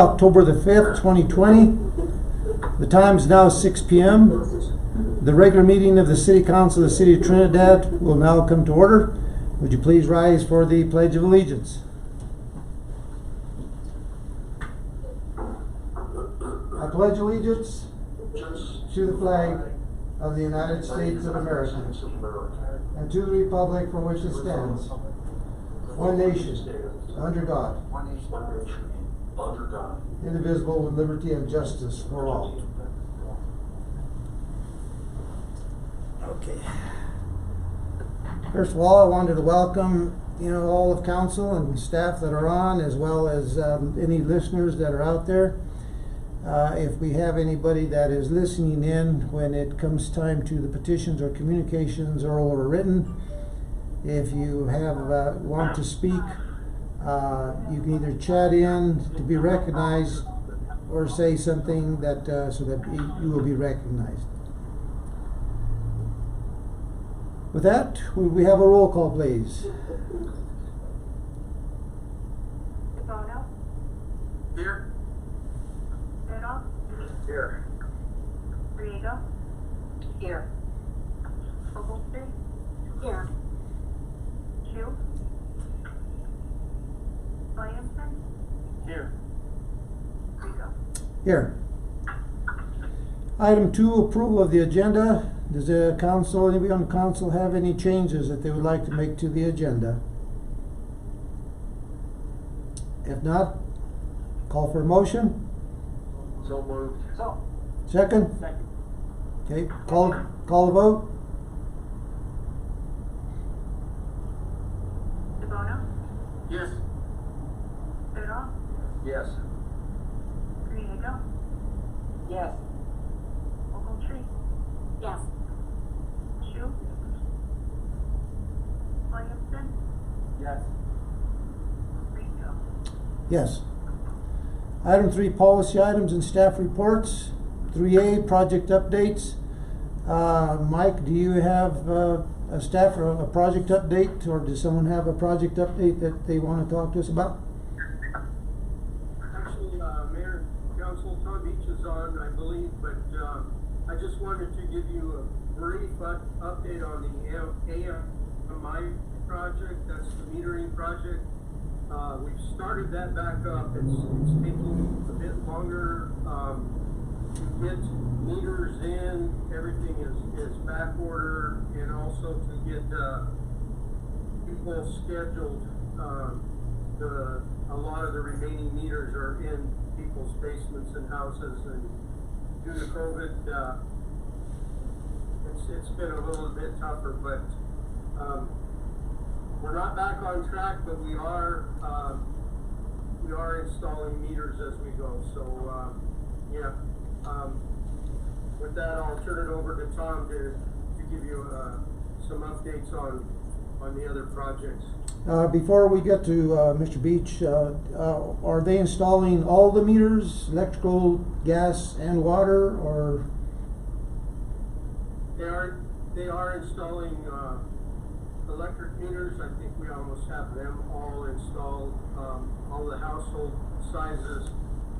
October the 5th, 2020. The time is now 6 p.m. The regular meeting of the City Council of the City of Trinidad will now come to order. Would you please rise for the Pledge of Allegiance? I pledge allegiance to the flag of the United States of America and to the republic for which it stands, one nation, under God, indivisible, with liberty and justice for all. Okay. First of all, I wanted to welcome all of council and staff that are on, as well as any listeners that are out there. If we have anybody that is listening in when it comes time to the petitions or communications, oral or written, if you want to speak, you can either chat in to be recognized or say something that so that you will be recognized. With that, we have a roll call, please. Bono? Here. Little? Here. Riego? Here. Ogletree? Here. Chu? Williamson? Here. Riego. Here. Item 2, approval of the agenda. Does the council, anybody on the council have any changes that they would like to make to the agenda? If not, call for a motion. So moved. So. Second? Second. Okay, call the vote. Bono? Yes. Little? Yes. Riego? Yes. Ogletree? Yes. Chu? Williamson? Yes. Riego. Yes. Item 3, policy items and staff reports. 3A, project updates. Mike, do you have a staff or a project update, or does someone have a project update that they want to talk to us about? Actually, Mayor, Council, Tom Beach is on, I believe, but I just wanted to give you a brief update on the AMI project. That's the metering project. We've started that back up. It's taking a bit longer to get meters in. Everything is back order, and also to get people scheduled. A lot of the remaining meters are in people's basements and houses, and due to COVID, it's been a little bit tougher, but we're not back on track, but we are installing meters as we go. So yeah, with that, I'll turn it over to Tom to give you some updates on the other projects. Before we get to Mr. Beach, are they installing all the meters, electrical, gas, and water, or? They are installing electric meters. I think we almost have them all installed. All the household sizes.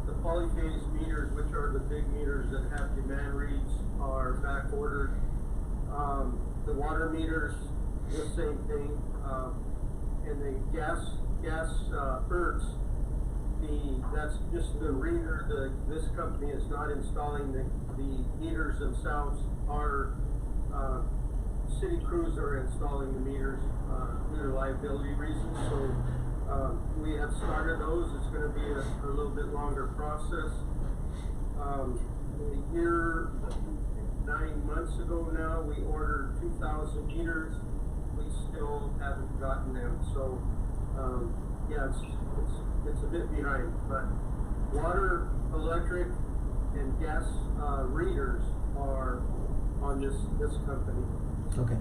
The polyphase meters, which are the big meters that have demand reads, are back ordered. The water meters, the same thing. And the gas ERTs, that's just the reader. This company is not installing the meters themselves. Our city crews are installing the meters due to liability reasons. So we have started those. It's going to be a little bit longer process. A year, 9 months ago now, we ordered 2,000 meters. We still haven't gotten them. So yeah, it's a bit behind. But water, electric, and gas readers are on this company. Okay,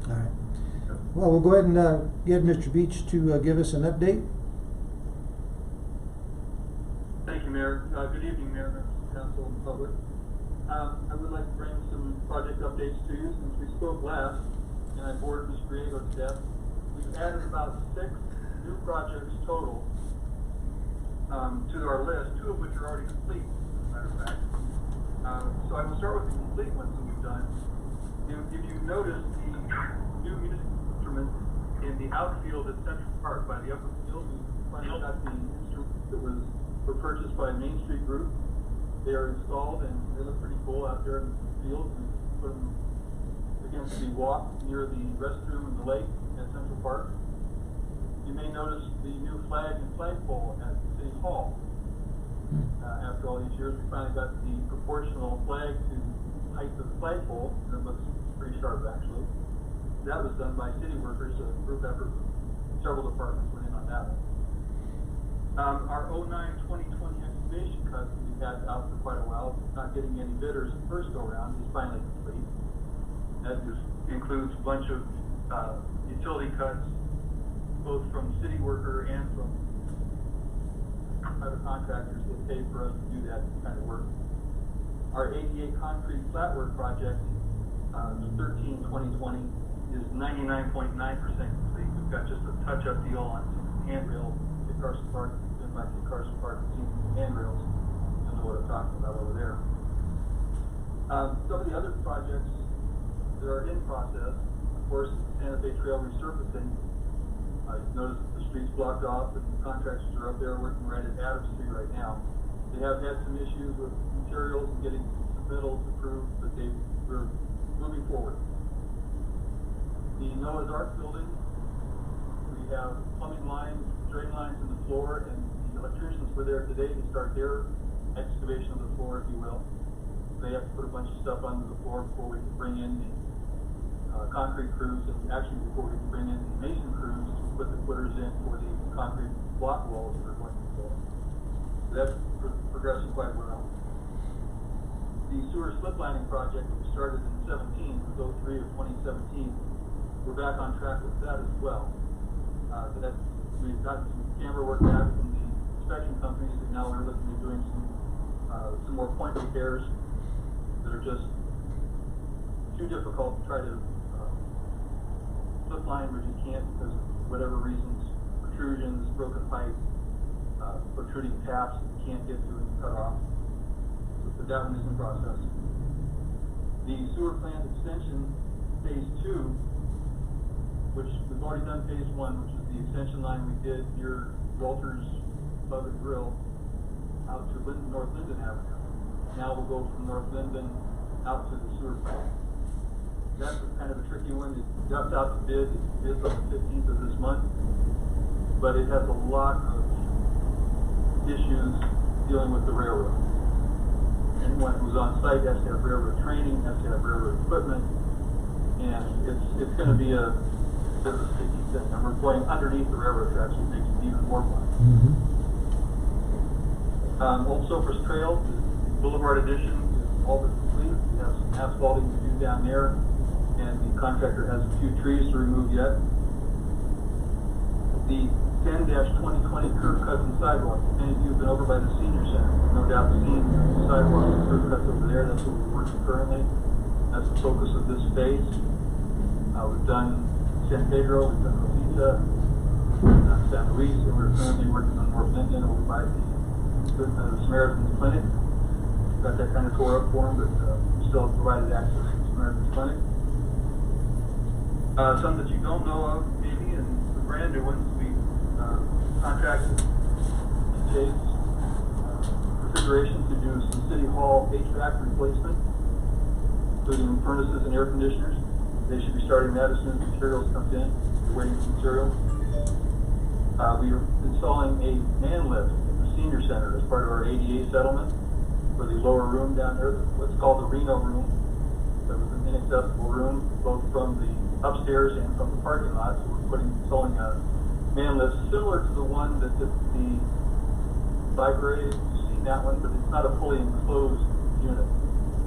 all right. Well, we'll go ahead and get Mr. Beach to give us an update. Thank you, Mayor. Good evening, Mayor, members of the council, and the public. I would like to bring some project updates to you. Since we spoke last, and I bored Ms. Griego to death, we've added about 6 new projects total to our list, 2 of which are already complete, as a matter of fact. So I will start with the complete ones that we've done. If you notice the new music instruments in the outfield at Central Park by the upper field, we finally got the instruments that were purchased by Main Street Group. They are installed and they look pretty cool out there in the field. We put them against the walk near the restroom and the lake at Central Park. You may notice the new flag and flagpole at City Hall. After all these years, we finally got the proportional flag to the height of the flagpole, and it looks pretty sharp actually. That was done by city workers, a group effort. Several departments went in on that one. Our 09-2020 excavation cut that we've had out for quite a while, not getting any bidders the first go around, is finally complete. That includes a bunch of utility cuts, both from city worker and from private contractors that pay for us to do that kind of work. Our 88 concrete flatwork project, 13-2020, is 99.9% complete. We've got just a touch-up deal on some handrails at Carson Park. Been back to Carson Park and seen some handrails. You'll know what I'm talking about over there. Some of the other projects that are in process, of course, Santa Fe Trail resurfacing. You've noticed that the street's blocked off and the contractors are up there working right at Adams Street right now. They have had some issues with materials and getting submittals approved, but we're moving forward. The Noah's Ark building, we have plumbing lines, drain lines in the floor, and the electricians were there today to start their excavation of the floor, if you will. They have to put a bunch of stuff under the floor before we can bring in the concrete crews, and actually before we can bring in the mason crews to put the footers in for the concrete block walls that are going to be built. So that's progressing quite well. The sewer slip lining project that we started in 17, was 03 of 2017, we're back on track with that as well. So we've gotten some camera work back from the inspection companies, and now we're looking at doing some more point repairs that are just too difficult to try to slip line where you can't because of whatever reasons, protrusions, broken pipe, protruding taps that you can't get to and cut off. So that one is in process. The sewer plant extension phase 2, which we've already done phase 1, which is the extension line we did near Walters Pub and Grill out to North Linden Avenue. Now we'll go from North Linden out to the sewer plant. That's kind of a tricky one. It got out to bid. It bids on the 15th of this month, but it has a lot of issues dealing with the railroad. Anyone who's on site has to have railroad training, has to have railroad equipment, and it's going to be a sticky thing. And we're going underneath the railroad tracks, which makes it even more fun. Old Sofers Trail, the Boulevard edition, is all but complete. We have some asphalting to do down there, and the contractor has a few trees to remove yet. The 10-2020 curb cuts and sidewalks. Many of you have been over by the senior center. No doubt seen the sidewalks and curb cuts over there. That's what we're working currently. That's the focus of this phase. We've done San Pedro, we've done Rosita, San Luis, and we're currently working on North Linden over by the Samaritan's Clinic. Got that kind of tore up for them, but we still provided access to the Samaritan's Clinic. Some that you don't know of, maybe, and the brand new ones, we contracted Jay's refrigeration to do some City Hall HVAC replacement, including furnaces and air conditioners. They should be starting that as soon as materials comes in. We're waiting for materials. We are installing a man lift in the senior center as part of our ADA settlement for the lower room down there, what's called the Reno room. That was an inaccessible room, both from the upstairs and from the parking lot. So we're installing a man lift similar to the one that's at the library. You've seen that one, but it's not a fully enclosed unit.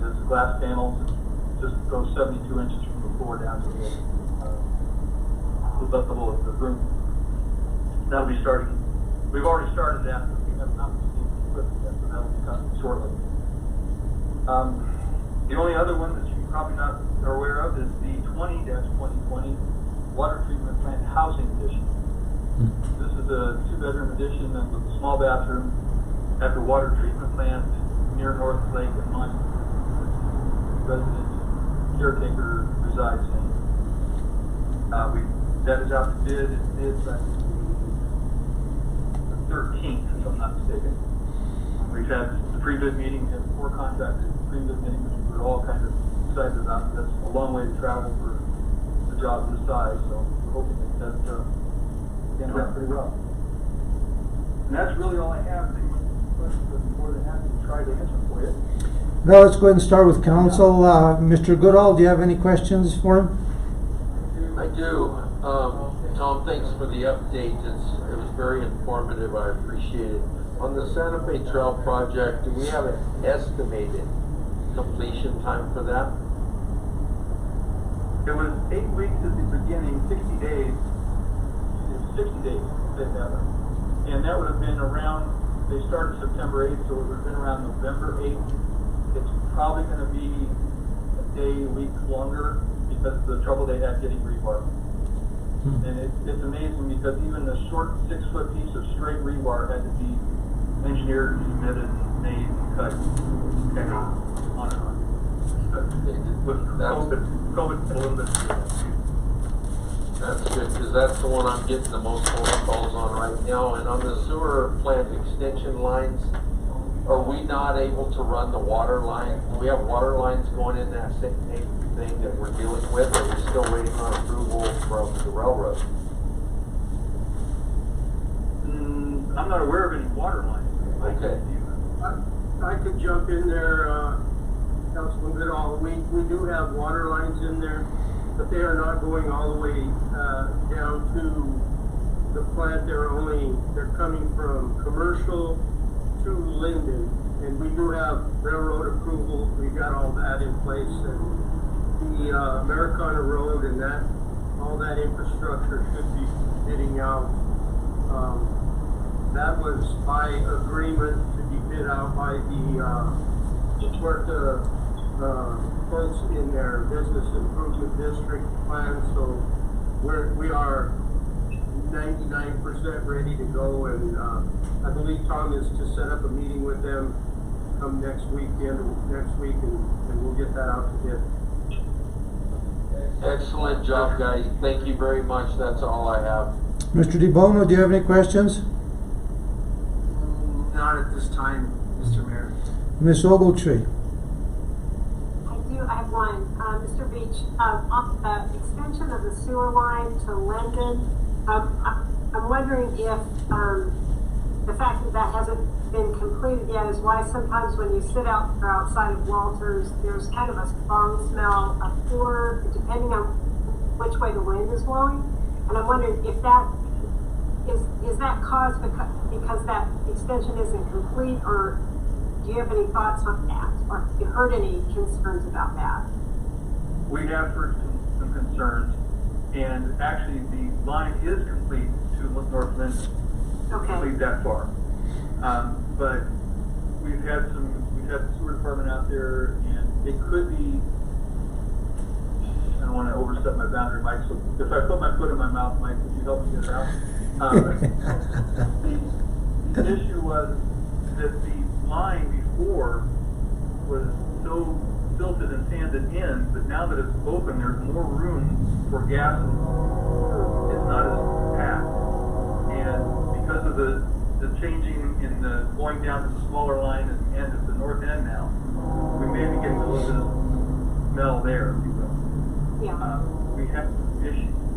It's glass panels. It just goes 72 inches from the floor down to the level of the room. That'll be starting. We've already started that, but we have not received the equipment yet, so that'll be coming shortly. The only other one that you probably not are aware of is the 20-2020 water treatment plant housing addition. This is a 2-bedroom addition with a small bathroom at the water treatment plant near North Lake and Mine. Resident caretaker resides in. That is out to bid. It bids I think the 13th, if I'm not mistaken. We've had the pre-bid meeting, we had 4 contracted pre-bid meetings, which we're all kind of excited about. That's a long way to travel for a job this size, so we're hoping that ends out pretty well. And that's really all I have. Any questions, I'm more than happy to try to answer for you. Now let's go ahead and start with council. Mr. Goodall, do you have any questions for him? I do. Tom, thanks for the update. It was very informative. I appreciate it. On the Santa Fe Trail project, do we have an estimated completion time for that? It was 8 weeks at the beginning, 60 days. 60 days, say that way. And that would have been around, they started September 8th, so it would have been around November 8th. It's probably going to be a day, a week longer because of the trouble they had getting rebar. And it's amazing because even the short 6-foot piece of straight rebar had to be engineered, submitted, made, and cut, and on and on. But with COVID a little bit. That's good, because that's the one I'm getting the most phone calls on right now. And on the sewer plant extension lines, are we not able to run the water line? Do we have water lines going in that same thing that we're dealing with, or are we still waiting on approval from the railroad? I'm not aware of any water lines. Okay. I could jump in there, Councilman Goodall. We do have water lines in there, but they are not going all the way down to the plant. They're coming from Commercial to Linden, and we do have railroad approval. We got all that in place, and the Americana Road and all that infrastructure should be bidding out. That was by agreement to be bid out by the folks in their business improvement district plan. So we are 99% ready to go, and I believe Tom is to set up a meeting with them come next week, the end of next week, and we'll get that out to bid. Excellent job, guys. Thank you very much. That's all I have. Mr. DeBono, do you have any questions? Not at this time, Mr. Mayor. Ms. Ogletree? I have one. Mr. Beach, on the extension of the sewer line to Linden, I'm wondering if the fact that that hasn't been completed yet is why sometimes when you sit out or outside of Walters, there's kind of a strong smell of sewer, depending on which way the wind is blowing. And I'm wondering if that is that caused because that extension isn't complete, or do you have any thoughts on that, or have you heard any concerns about that? We have heard some concerns, and actually the line is complete to North Linden. Okay. Complete that far. But we've had the sewer department out there, and it could be, I don't want to overstep my boundary, Mike, so if I put my foot in my mouth, Mike, would you help me get it out? The issue was that the line before was so silted and sanded in, but now that it's open, there's more room for gases. It's not as packed. And because of the changing in the going down to the smaller line and at the north end now, we may be getting a little bit of smell there, if you will. Yeah. We have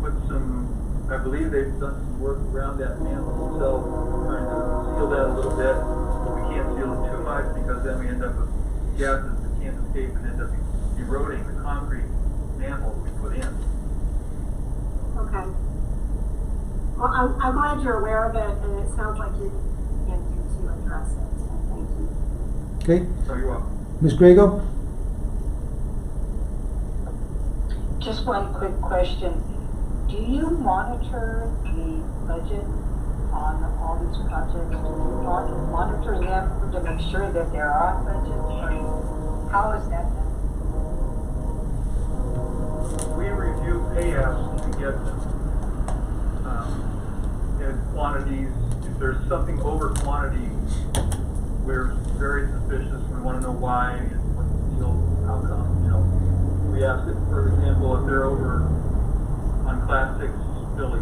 put some, I believe they've done some work around that manhole itself, trying to seal that a little bit, but we can't seal it too much because then we end up with gases that can't escape and end up eroding the concrete manhole we put in. Okay. Well, I'm glad you're aware of it, and it sounds like you're going to address it, so thank you. Okay. So you're welcome. Ms. Grego? Just one quick question. Do you monitor the budget on all these projects? Do you monitor them to make sure that they're on budget? Or how is that done? We review pay apps when we get them. and quantities, if there's something over quantity, we're very suspicious. We want to know why and what's the deal, how come, We ask it, for example, if they're over on Class 6 Philly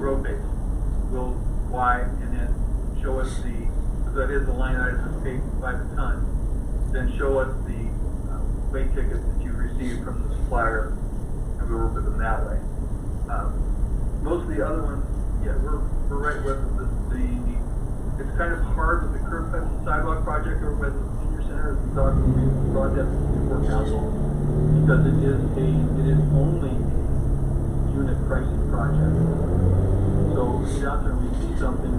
road base, we'll why, and then show us because that is the line item that's paid by the ton, then show us the weight tickets that you received from the supplier, and we work with them that way. Most of the other ones, yeah, we're right with it's kind of hard with the curb cuts and sidewalk project over by the senior center, as we brought that before council, because it is only a unit pricing project. So we get out there and we see something,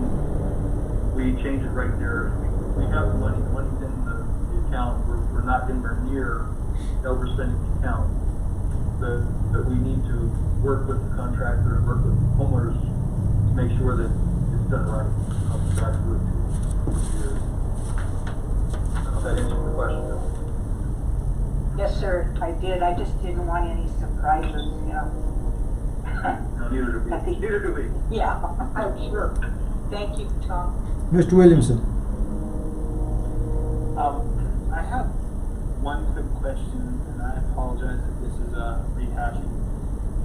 we change it right there. We have the money's in the account, we're not anywhere near overspending the account. But we need to work with the contractor and work with homeowners to make sure that it's done right. I don't know if that answers the question. Yes, sir, I did. I just didn't want any surprises, No, neither do we. Neither do we. Yeah, I'm sure. Thank you, Tom. Mr. Williamson. I have one quick question, and I apologize if this is rehashing.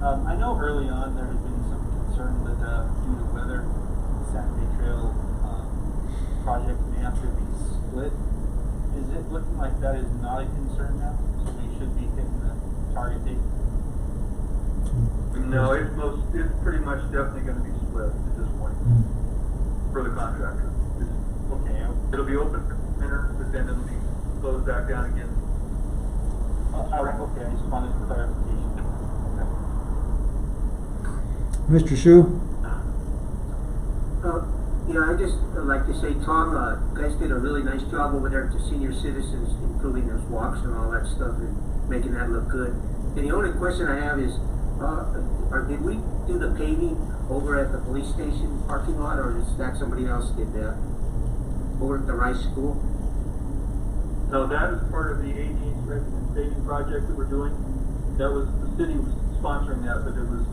I know early on there had been some concern that due to weather, the Saturday Trail project may have to be split. Is it looking like that is not a concern now? So we should be hitting the target date? No, it's pretty much definitely going to be split at this point for the contractor. Okay. It'll be open for winter, but then it'll be closed back down again. Okay, I just wanted clarification. Mr. Shu? I'd just like to say, Tom, you guys did a really nice job over there to senior citizens, improving those walks and all that stuff and making that look good. And the only question I have is, did we do the paving over at the police station parking lot, or is that somebody else did that? Over at the Rice School? No, that is part of the 18th resident paving project that we're doing. That was, the city was sponsoring that, but it was,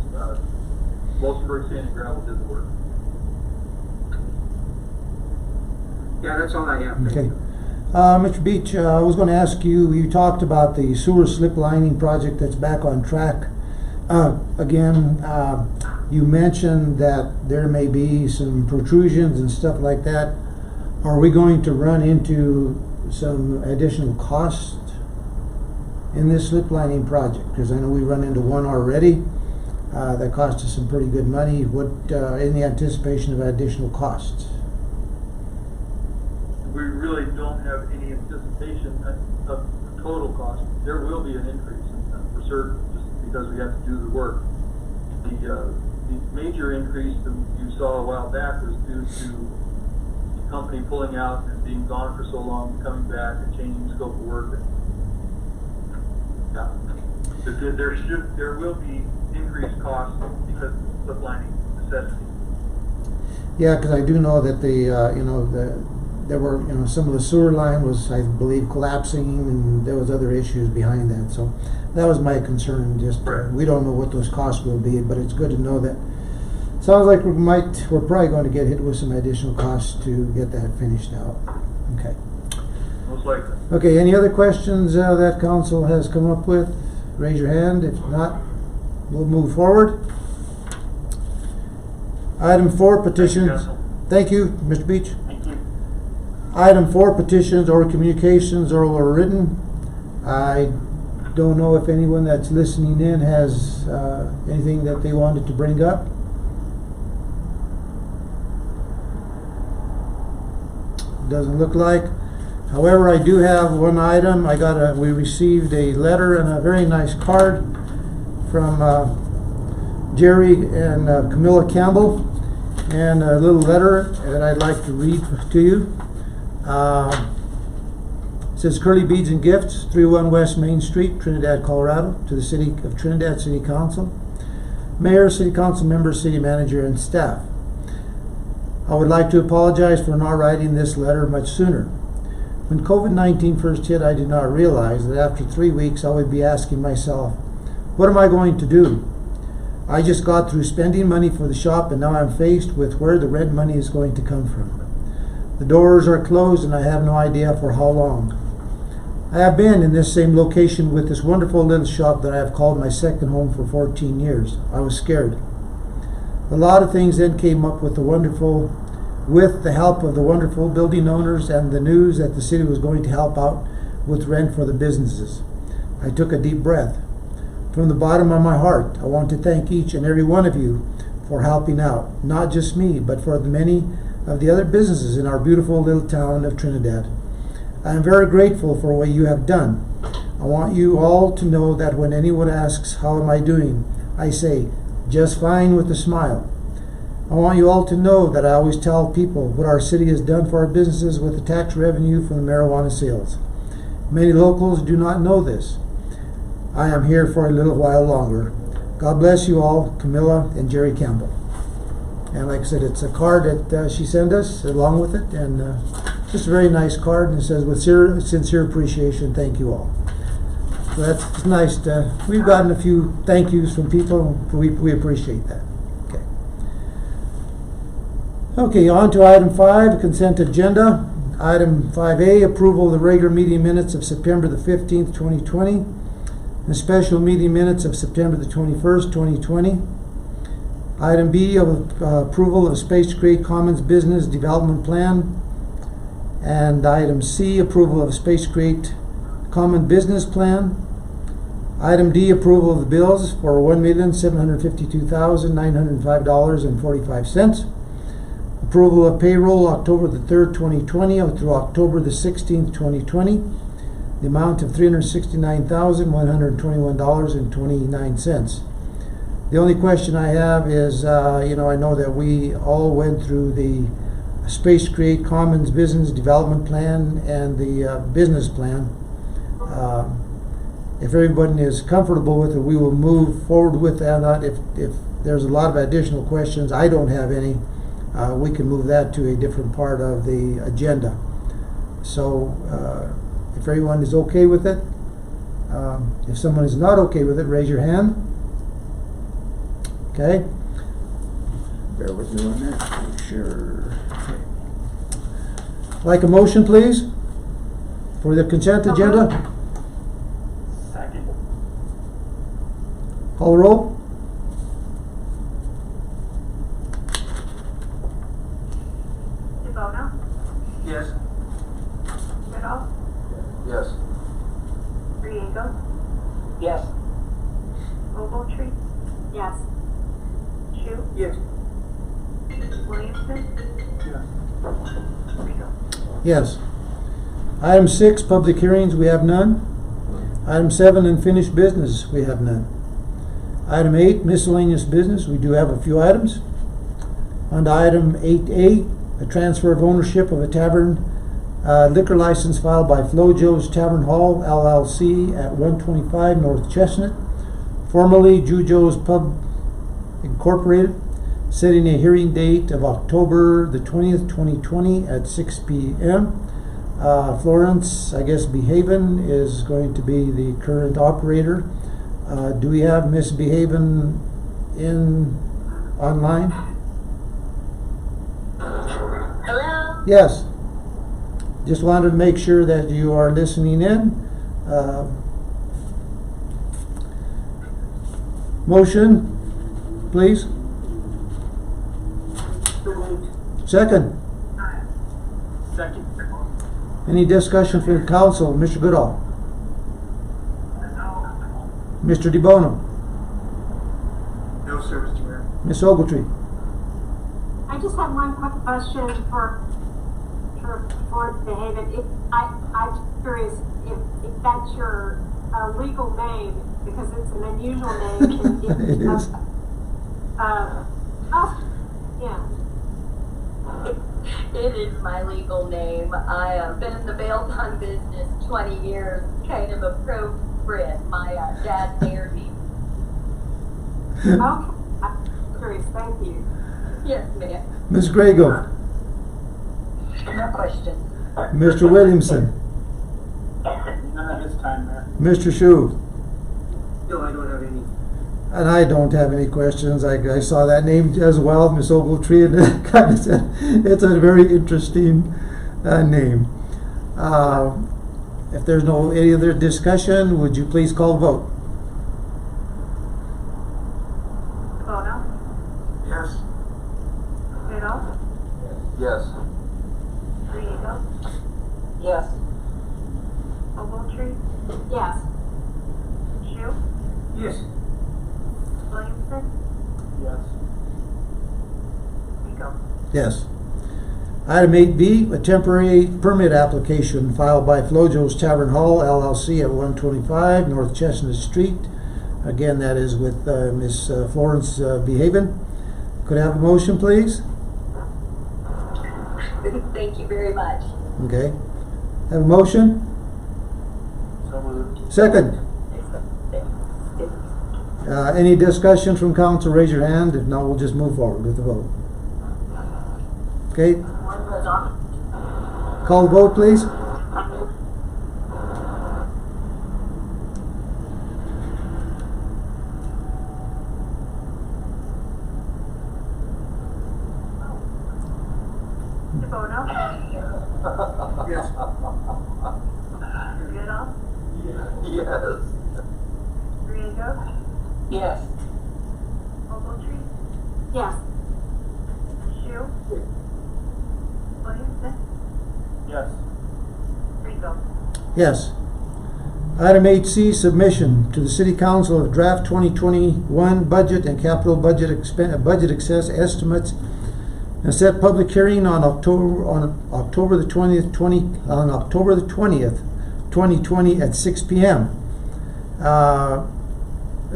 Walsenburg Sand and Gravel did the work. Yeah, that's all I have. Okay. Mr. Beach, I was going to ask you, you talked about the sewer slip lining project that's back on track. Again, you mentioned that there may be some protrusions and stuff like that. Are we going to run into some additional cost in this slip lining project? Because I know we run into one already that cost us some pretty good money. What in the anticipation of additional costs? We really don't have any anticipation of total cost. There will be an increase for certain, just because we have to do the work. The major increase that you saw a while back was due to the company pulling out and being gone for so long, coming back and changing the scope of work. Yeah, there will be increased costs because of the slip lining necessity. Yeah, because I do know that there were, some of the sewer line was, I believe, collapsing, and there was other issues behind that. So that was my concern. Just we don't know what those costs will be, but it's good to know that. Sounds like we're probably going to get hit with some additional costs to get that finished out. Okay. Most likely. Okay. Any other questions that council has come up with? Raise your hand. If not, we'll move forward. Item 4, petitions. Thank you, Mr. Beach. Item 4, petitions or communications oral or written. I don't know if anyone that's listening in has anything that they wanted to bring up. Doesn't look like. However, I do have one item. We received a letter and a very nice card from Jerry and Camilla Campbell, and a little letter that I'd like to read to you. It says, Curly Beads and Gifts, 301 West Main Street, Trinidad, Colorado, to the City of Trinidad City Council, Mayor, City Council members, City Manager, and staff. I would like to apologize for not writing this letter much sooner. When COVID-19 first hit, I did not realize that after 3 weeks I would be asking myself, what am I going to do? I just got through spending money for the shop, and now I'm faced with where the rent money is going to come from. The doors are closed and I have no idea for how long. I have been in this same location with this wonderful little shop that I have called my second home for 14 years. I was scared. A lot of things then came up with the help of the wonderful building owners and the news that the city was going to help out with rent for the businesses. I took a deep breath. From the bottom of my heart, I want to thank each and every one of you for helping out, not just me, but for the many of the other businesses in our beautiful little town of Trinidad. I am very grateful for what you have done. I want you all to know that when anyone asks, how am I doing? I say, just fine with a smile. I want you all to know that I always tell people what our city has done for our businesses with the tax revenue from the marijuana sales. Many locals do not know this. I am here for a little while longer. God bless you all, Camilla and Jerry Campbell. And like I said, it's a card that she sent us along with it, and just a very nice card, and it says, with sincere appreciation, thank you all. So that's nice. We've gotten a few thank yous from people. We appreciate that. Okay, on to item 5, consent agenda. Item 5A, approval of the regular meeting minutes of September the 15th, 2020. The special meeting minutes of September the 21st, 2020. Item B, approval of Space Creek Commons Business Development Plan. And item C, approval of Space Creek Common Business Plan. Item D, approval of the bills for $1,752,905.45. Approval of payroll October the 3rd, 2020 through October the 16th, 2020. The amount of $369,121.29. The only question I have is, I know that we all went through the Space Creek Commons Business Development Plan and the business plan. If everybody is comfortable with it, we will move forward with that. If there's a lot of additional questions, I don't have any. We can move that to a different part of the agenda. So if everyone is okay with it, if someone is not okay with it, raise your hand. Okay. Bear with me on that. Make sure. Okay. Like a motion, please, for the consent agenda. Second. Call the roll. Yes. Ronald? Yes. Riego? Yes. Ogletree? Yes. Shu? Yes. Williamson? Yes. Riego? Yes. Item 6, public hearings, we have none. Item 7, unfinished business, we have none. Item 8, miscellaneous business, we do have a few items. On to item 8A, a transfer of ownership of a tavern liquor license filed by Flojo's Tavern Hall, LLC at 125 North Chestnut, formerly Jujo's Pub Incorporated, setting a hearing date of October the 20th, 2020 at 6 p.m. Florence, I guess Behaven is going to be the current operator. Do we have Miss Behaven online? Hello? Yes. Just wanted to make sure that you are listening in. Motion, please. Second. Second. Any discussion for the council? Mr. Goodall. Mr. DeBono. No, sir, Mr. Mayor. Ms. Ogletree. I just have one quick question for Behaven. I'm curious if that's your legal name, because it's an unusual name. It is. Yeah. It is my legal name. I have been in the bail bond business 20 years, kind of a pro-Brit. My dad married me. Okay. I'm curious. Thank you. Yes, ma'am. Ms. Grego. No question. Mr. Williamson. None at this time, Mayor. Mr. Shu. No, I don't have any. And I don't have any questions. I saw that name as well, Miss Ogletree, and it kind of said it's a very interesting name. If there's no any other discussion, would you please call vote? Bono? Yes. Riddle? Yes. Riego? Yes. Ogletree? Yes. Shu? Yes. Williamson? Yes. Riego? Yes. Item 8B, a temporary permit application filed by Flojo's Tavern Hall LLC at 125 North Chestnut Street. Again, that is with Miss Florence Behaven. Could I have a motion, please? Thank you very much. Okay. Have a motion? So moved. Second. Any discussion from council? Raise your hand. If not, we'll just move forward with the vote. Okay. Call the vote, please. Bono? Yes. Riddle? Yes. Riego? Yes. Ogletree? Yes. Shu? Williamson? Yes. Riego? Yes. Item 8C, submission to the City Council of draft 2021 budget and capital budget excess estimates, and set public hearing on October the 20th, 2020 at 6 p.m. A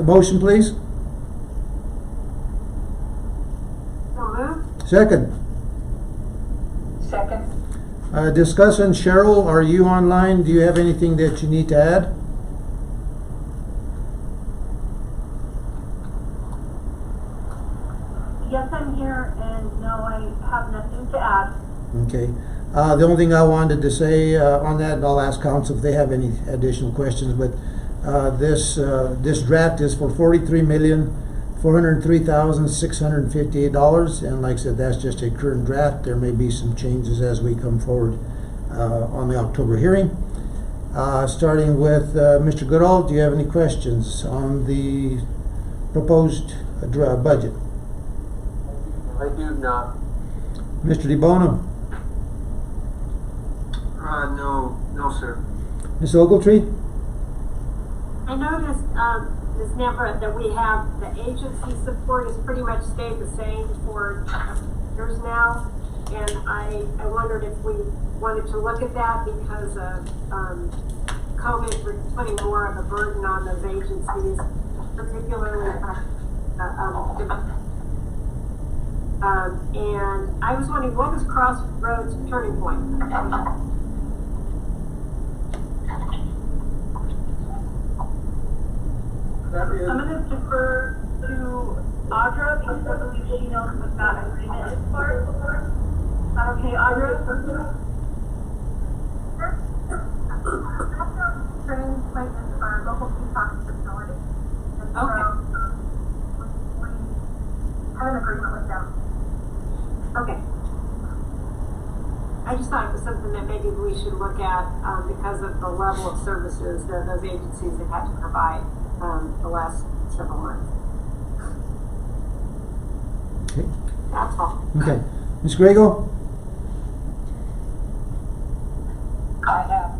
motion, please. So moved? Second. Second. Discussion. Cheryl, are you online? Do you have anything that you need to add? Yes, I'm here, and no, I have nothing to add. Okay. The only thing I wanted to say on that, and I'll ask council if they have any additional questions, but this draft is for $43,403,658, and like I said, that's just a current draft. There may be some changes as we come forward on the October hearing. Starting with Mr. Goodall, do you have any questions on the proposed budget? I do not. Mr. DeBono? No, sir. I Ms. Ogletree? noticed, Ms. Nambra, that we have, the agency support has pretty much stayed the same for years now. And I wondered if we wanted to look at that because of COVID putting more of a burden on those agencies, particularly and I was wondering, what was Crossroads Turning Point? I'm going to defer to Audra because I believe she knows what that agreement is for. Is that okay, Audra? Training point is our local detox facility. And so, Okay. we have an agreement with them. Okay. I just thought it was something that maybe we should look at because of the level of services that those agencies have had to provide the last several months. Okay. That's all. Okay. Ms. Grego? I have.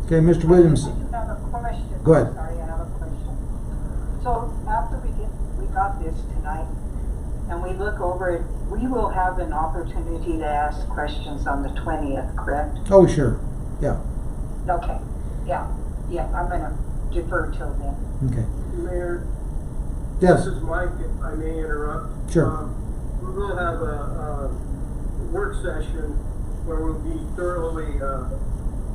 Okay, Mr. Williams. I do have a question. Go ahead. Sorry, I have a question. So after we got this tonight, and we look over it, we will have an opportunity to ask questions on the 20th, correct? Oh, sure. Yeah. Okay. Yeah. I'm gonna defer till then. Okay. Mayor, Yes. this is Mike, if I may interrupt. Sure. We will have a work session where we'll be thoroughly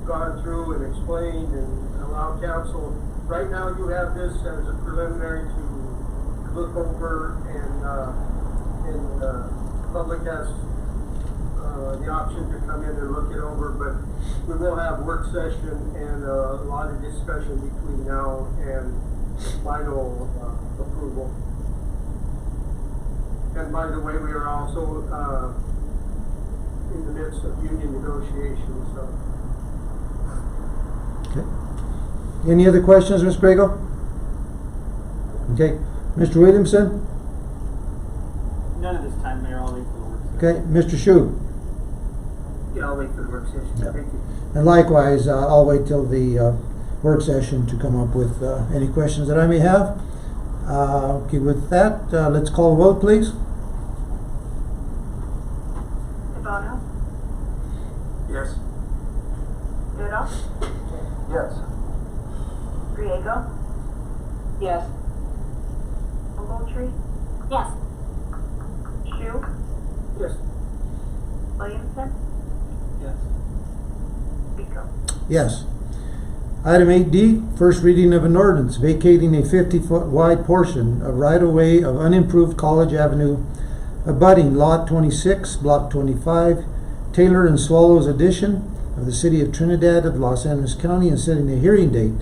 gone through and explained and allow council. Right now you have this as a preliminary to look over and public has the option to come in and look it over, but we will have work session and a lot of discussion between now and final approval. And by the way, we are also in the midst of union negotiations, so. Okay. Any other questions, Ms. Grego? Okay. Mr. Williamson? None at this time, Mayor. I'll wait for the work session. Okay. Mr. Shu? Yeah, I'll wait for the work session. Yeah. Thank you. And likewise, I'll wait till the work session to come up with any questions that I may have. Okay, with that, let's call a vote, please. DeBono, Yes. Goodall, Yes. Griego, Yes. Ogletree, Yes. Shu, Yes. Williamson, Yes. Rico. Yes. Item 8D, first reading of an ordinance vacating a 50-foot wide portion of right-of-way of unimproved College Avenue abutting Lot 26, Block 25, Taylor and Swallows Edition of the City of Trinidad of Los Angeles County, and setting a hearing date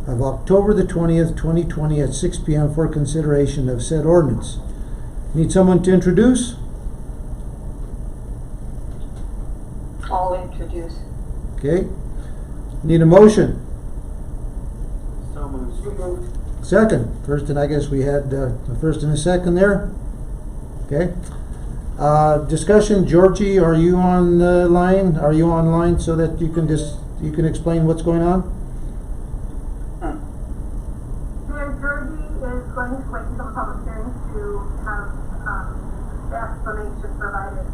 of October the 20th, 2020 at 6 p.m. for consideration of said ordinance. Need someone to introduce? I'll introduce. Okay. Need a motion? So moved. So moved. Second. First, and I guess we had the first and a second there. Okay. Discussion. Georgie, are you on the line? Are you online so that you can explain what's going on? Mayor Georgie is going to wait until the public hearing to have the explanation provided.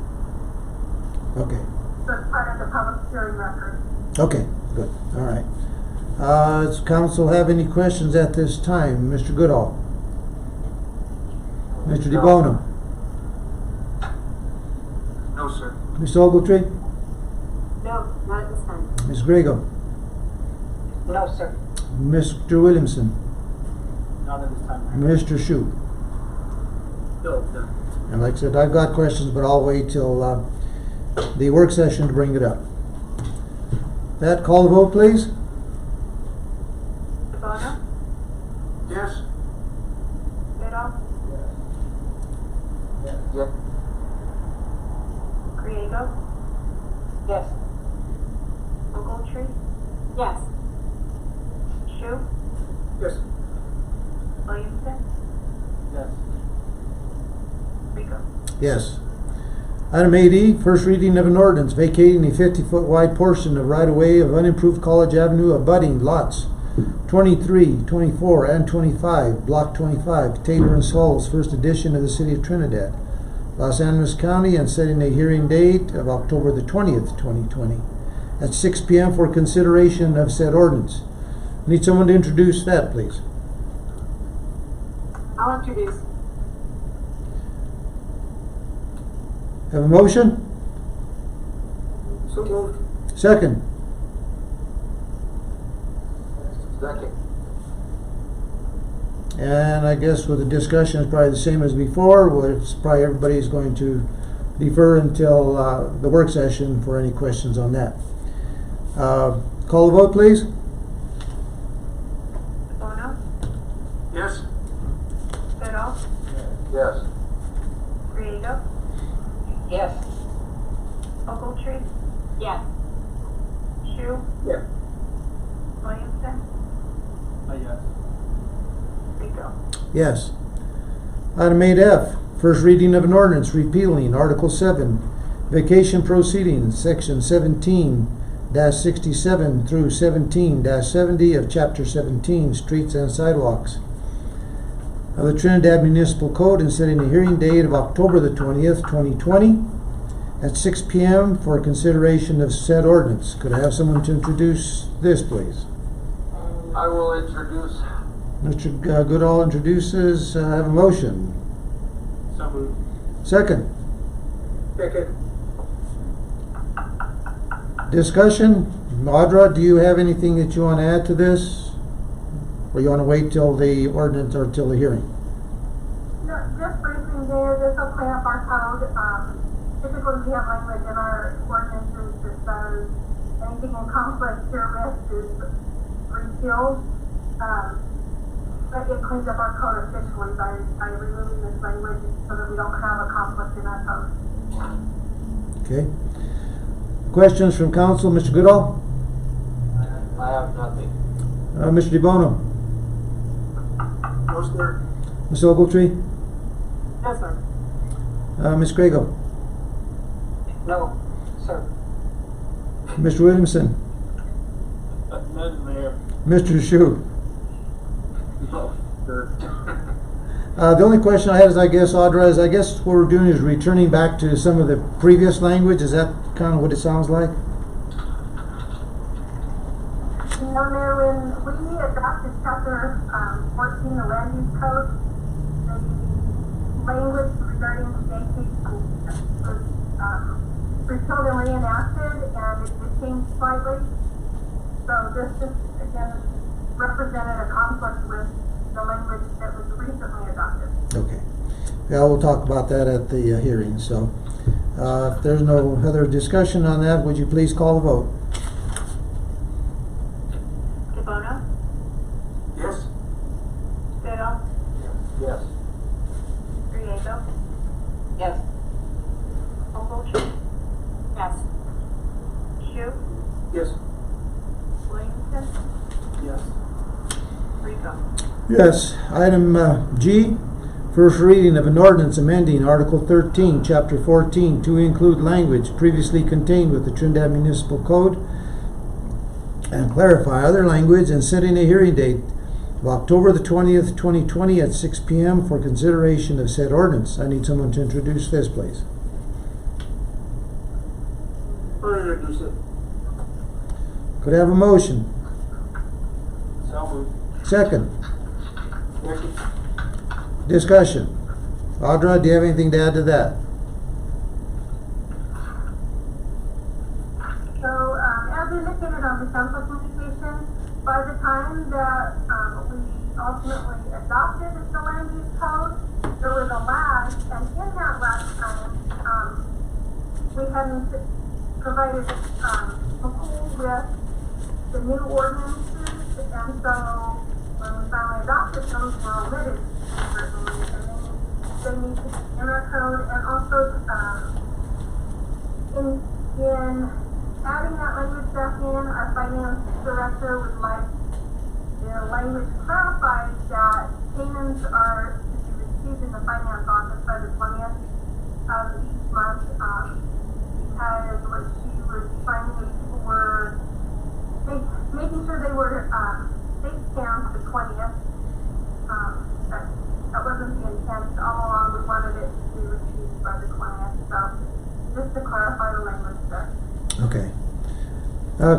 Okay. So it's part of the public hearing record. Okay. Good. All right. Does council have any questions at this time? Mr. Goodall? Mr. DeBono? No, sir. Mr. Ogletree? No, not at this time. Ms. Grego? No, sir. Mr. Williamson? Not at this time, Mayor. Mr. Shu? No, no. And like I said, I've got questions, but I'll wait till the work session to bring it up. That, call the vote, please. DeBono, Yes. Goodall, Yep. Griego, Yes. Ogletree, Yes. Shu, Yes. Williamson, Yes. Rico. Yes. Item 8E, first reading of an ordinance vacating a 50-foot wide portion of right-of-way of unimproved College Avenue abutting lots 23, 24, and 25, Block 25, Taylor and Swallows, First Edition of the City of Trinidad, Los Angeles County, and setting a hearing date of October the 20th, 2020, at 6 p.m. for consideration of said ordinance. Need someone to introduce that, please. I'll introduce. Have a motion? So moved. Second. Second. And I guess with the discussion, it's probably the same as before. It's probably everybody's going to defer until the work session for any questions on that. Call the vote, please. DeBono, Yes. Goodall, Yes. Griego, Yes. Ogletree, Yes. Shu, Yeah. Williamson, Yes. Rico. Yes. Item 8F, first reading of an ordinance repealing Article 7, Vacation Proceedings, Section 17-67 through 17-70 of Chapter 17, Streets and Sidewalks of the Trinidad Municipal Code, and setting a hearing date of October the 20th, 2020 at 6 p.m. for consideration of said ordinance. Could I have someone to introduce this, please? I will introduce. Mr. Goodall introduces. I have a motion. So moved. Second. Second. Discussion. Audra, do you have anything that you want to add to this? Or you want to wait till the ordinance or till the hearing? No, just briefly, Mayor, this will clean up our code. Typically, we have language in our ordinances that says anything in conflict herewith is repealed. So it cleans up our code officially by removing this language so that we don't have a conflict in our code. Okay. Questions from council, Mr. Goodall? I have nothing. Mr. DeBono? No, sir. Ms. Ogletree? Yes, sir. Ms. Grego? No, sir. Mr. Williamson? None, Mayor. Mr. Shu? No, sir. The only question I had is, I guess, Audra, is I guess what we're doing is returning back to some of the previous language. Is that kind of what it sounds like? No, Mayor, when we adopted chapter 14, the land use code, the language regarding vacation was repealed and reenacted, and it changed slightly. So this just, again, represented a conflict with the language that was recently adopted. Okay. Yeah, we'll talk about that at the hearing. So if there's no other discussion on that, would you please call the vote? DeBono? Yes. Goodall? Yes. Griego? Yes. Ogletree? Yes. Shu? Yes. Williamson? Yes. Rico? Yes. Item G, first reading of an ordinance amending Article 13, Chapter 14 to include language previously contained with the Trinidad Municipal Code and clarify other language, and setting a hearing date of October the 20th, 2020 at 6 p.m. for consideration of said ordinance. I need someone to introduce this, please. I'll introduce it. Could I have a motion? So moved. Second. Discussion. Audra, do you have anything to add to that? So, as indicated on the sample communication, by the time that we ultimately adopted the land use code, there was a lag, and in that lag time, we hadn't provided people with the new ordinances, and so when we finally adopted those, were omitted certainly, and they need to be in our code, and also in adding that language back in, our finance director would like the language clarified that payments are to be received in the finance office by the 20th of each month, because what she was finding is people were making sure they were state stamped the 20th. That wasn't the intent. All along we wanted it to be received by the 20th. So just to clarify the language there. Okay.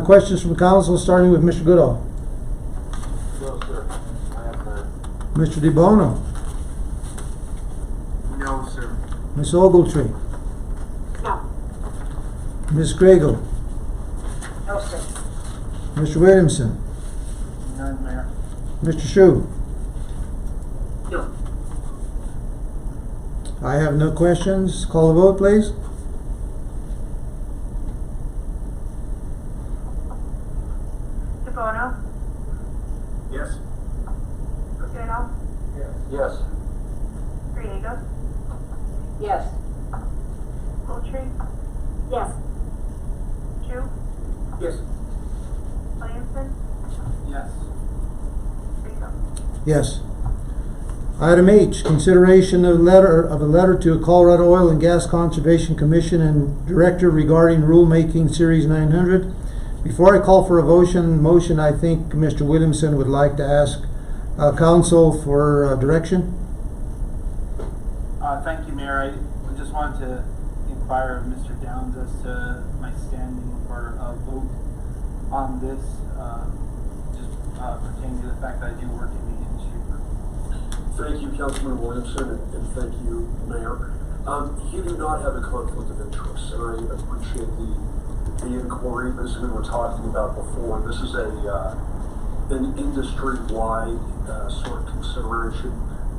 Questions from council, starting with Mr. Goodall. No, sir. I have none. Mr. DeBono. No, sir. Ms. Ogletree. No. Ms. Grego. No, sir. Mr. Williamson. None, Mayor. Mr. Shu. No. I have no questions. Call the vote, please. DeBono? Yes. Goodall? Yes. Griego? Yes. Ogletree? Yes. Shu? Yes. Williamson? Yes. Rico? Yes. Item H, consideration of a letter to Colorado Oil and Gas Conservation Commission and Director regarding rulemaking Series 900. Before I call for a motion, I think Mr. Williamson would like to ask council for direction. Thank you, Mayor. I just wanted to inquire of Mr. Downs as to my standing for a vote on this, pertaining to the fact that I do work in the industry. Thank you, Councilman Williamson, and thank you, Mayor. You do not have a conflict of interest, and I appreciate the inquiry. This is what we were talking about before. This is an industry-wide sort of consideration,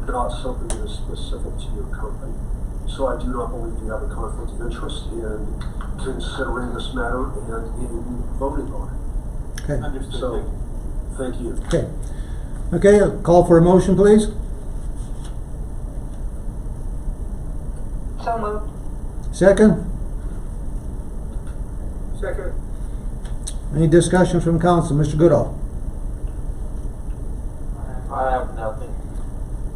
not something that is specific to your company. So I do not believe you have a conflict of interest in considering this matter and in voting on it. Okay. Understood. So, thank you. Okay. Okay, I'll call for a motion, please. So moved. Second? Second. Any discussion from council? Mr. Goodall? I have nothing.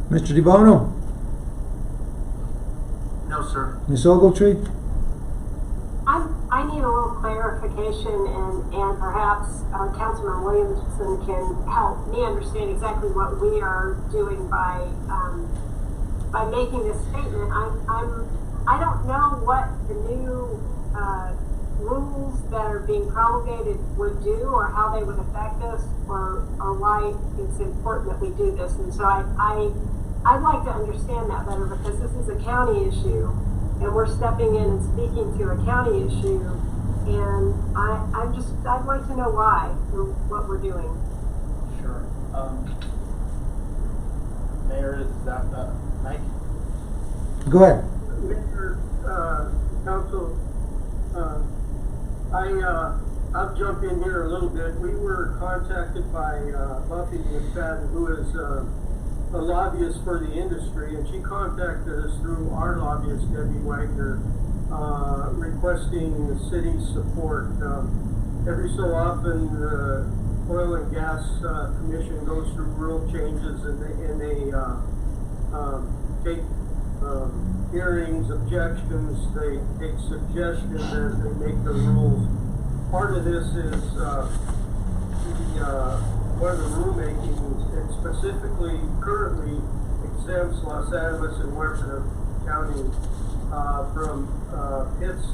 Mr. DeBono? No, sir. Ms. Ogletree? I need a little clarification, and perhaps Councilman Williamson can help me understand exactly what we are doing by making this statement. I don't know what the new rules that are being promulgated would do, or how they would affect us, or why it's important that we do this. And so I'd like to understand that better, because this is a county issue, and we're stepping in and speaking to a county issue, and I'd like to know why and what we're doing. Sure. Mayor, is that Mike? Go ahead. Mayor, Council, I'll jump in here a little bit. We were contacted by Buffy McFadden, who is a lobbyist for the industry, and she contacted us through our lobbyist, Debbie Wagner, requesting the city's support. Every so often, the Oil and Gas Commission goes through rule changes, and they take hearings, objections, they take suggestions as they make the rules. Part of this is one of the rulemakings. It specifically currently exempts Los Angeles and Huerta County from pits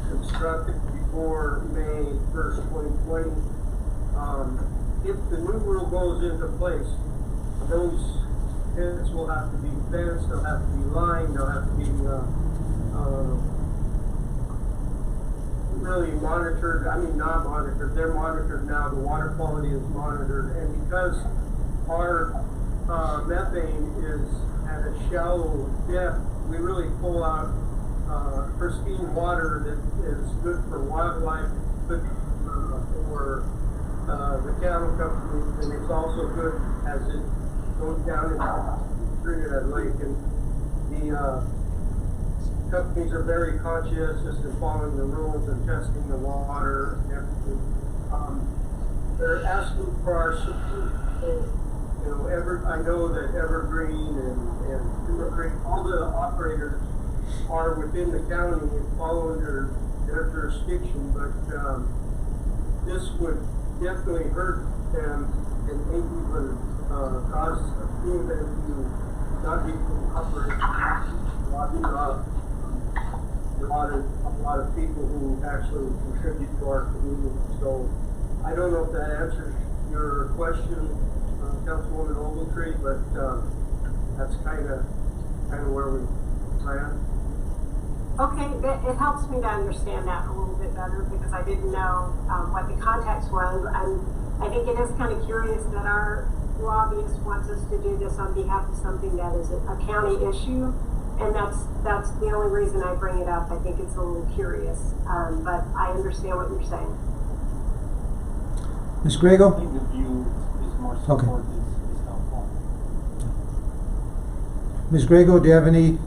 constructed before May 1st, 2020. If the new rule goes into place, those pits will have to be fenced, they'll have to be lined, they'll have to be really monitored. I mean, not monitored, they're monitored now. The water quality is monitored, and because our methane is at a shallow depth, we really pull out pristine water that is good for wildlife, good for the cattle companies, and it's also good as it goes down into Trinidad Lake. And the companies are very conscientious in following the rules and testing the water and everything. They're asking for our support. You know, I know that Evergreen and Evergreen, all the operators are within the county and fall under their jurisdiction, but this would definitely hurt them and maybe even cause a few of them to not be operating. A lot of people who actually contribute to our community. So I don't know if that answers your question, Councilwoman Ogletree, but that's kind of where we plan. Okay, it helps me to understand that a little bit better, because I didn't know what the context was. I think it is kind of curious that our lobbyist wants us to do this on behalf of something that is a county issue, and that's the only reason I bring it up. I think it's a little curious, but I understand what you're saying. Ms. Grego? I think the view is more support is helpful. Ms. Grego, do you have any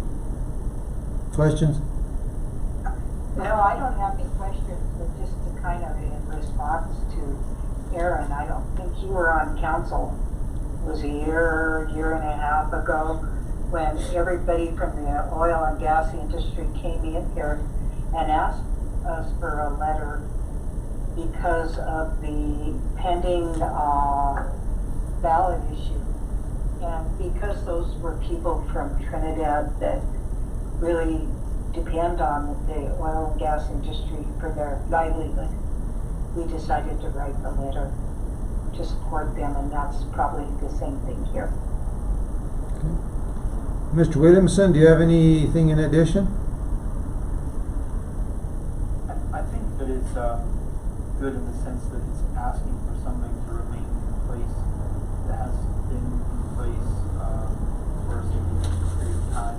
questions? No, I don't have any questions, but just to kind of in response to Aaron, I don't think you were on council. It was a year and a half ago when everybody from the oil and gas industry came in here and asked us for a letter because of the pending ballot issue. And because those were people from Trinidad that really depend on the oil and gas industry for their livelihood, we decided to write the letter to support them, and that's probably the same thing here. Okay. Mr. Williamson, do you have anything in addition? I think that it's good in the sense that it's asking for something to remain in place that has been in place for a significant period of time.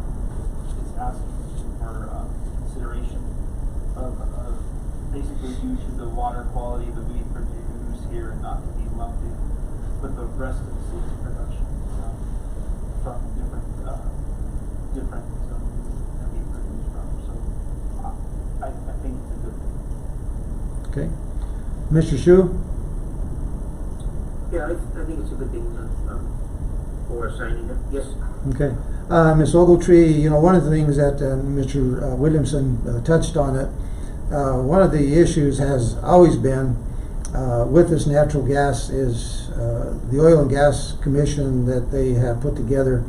It's asking for consideration of basically due to the water quality that we produce here and not to be lumped in with the rest of the city's production from different zones that we produce from. So I think it's a good thing. Okay. Mr. Shu? Yeah, I think it's a good thing for signing it. Yes. Okay. Ms. Ogletree, one of the things that Mr. Williamson touched on it, one of the issues has always been with this natural gas is the Oil and Gas Commission that they have put together.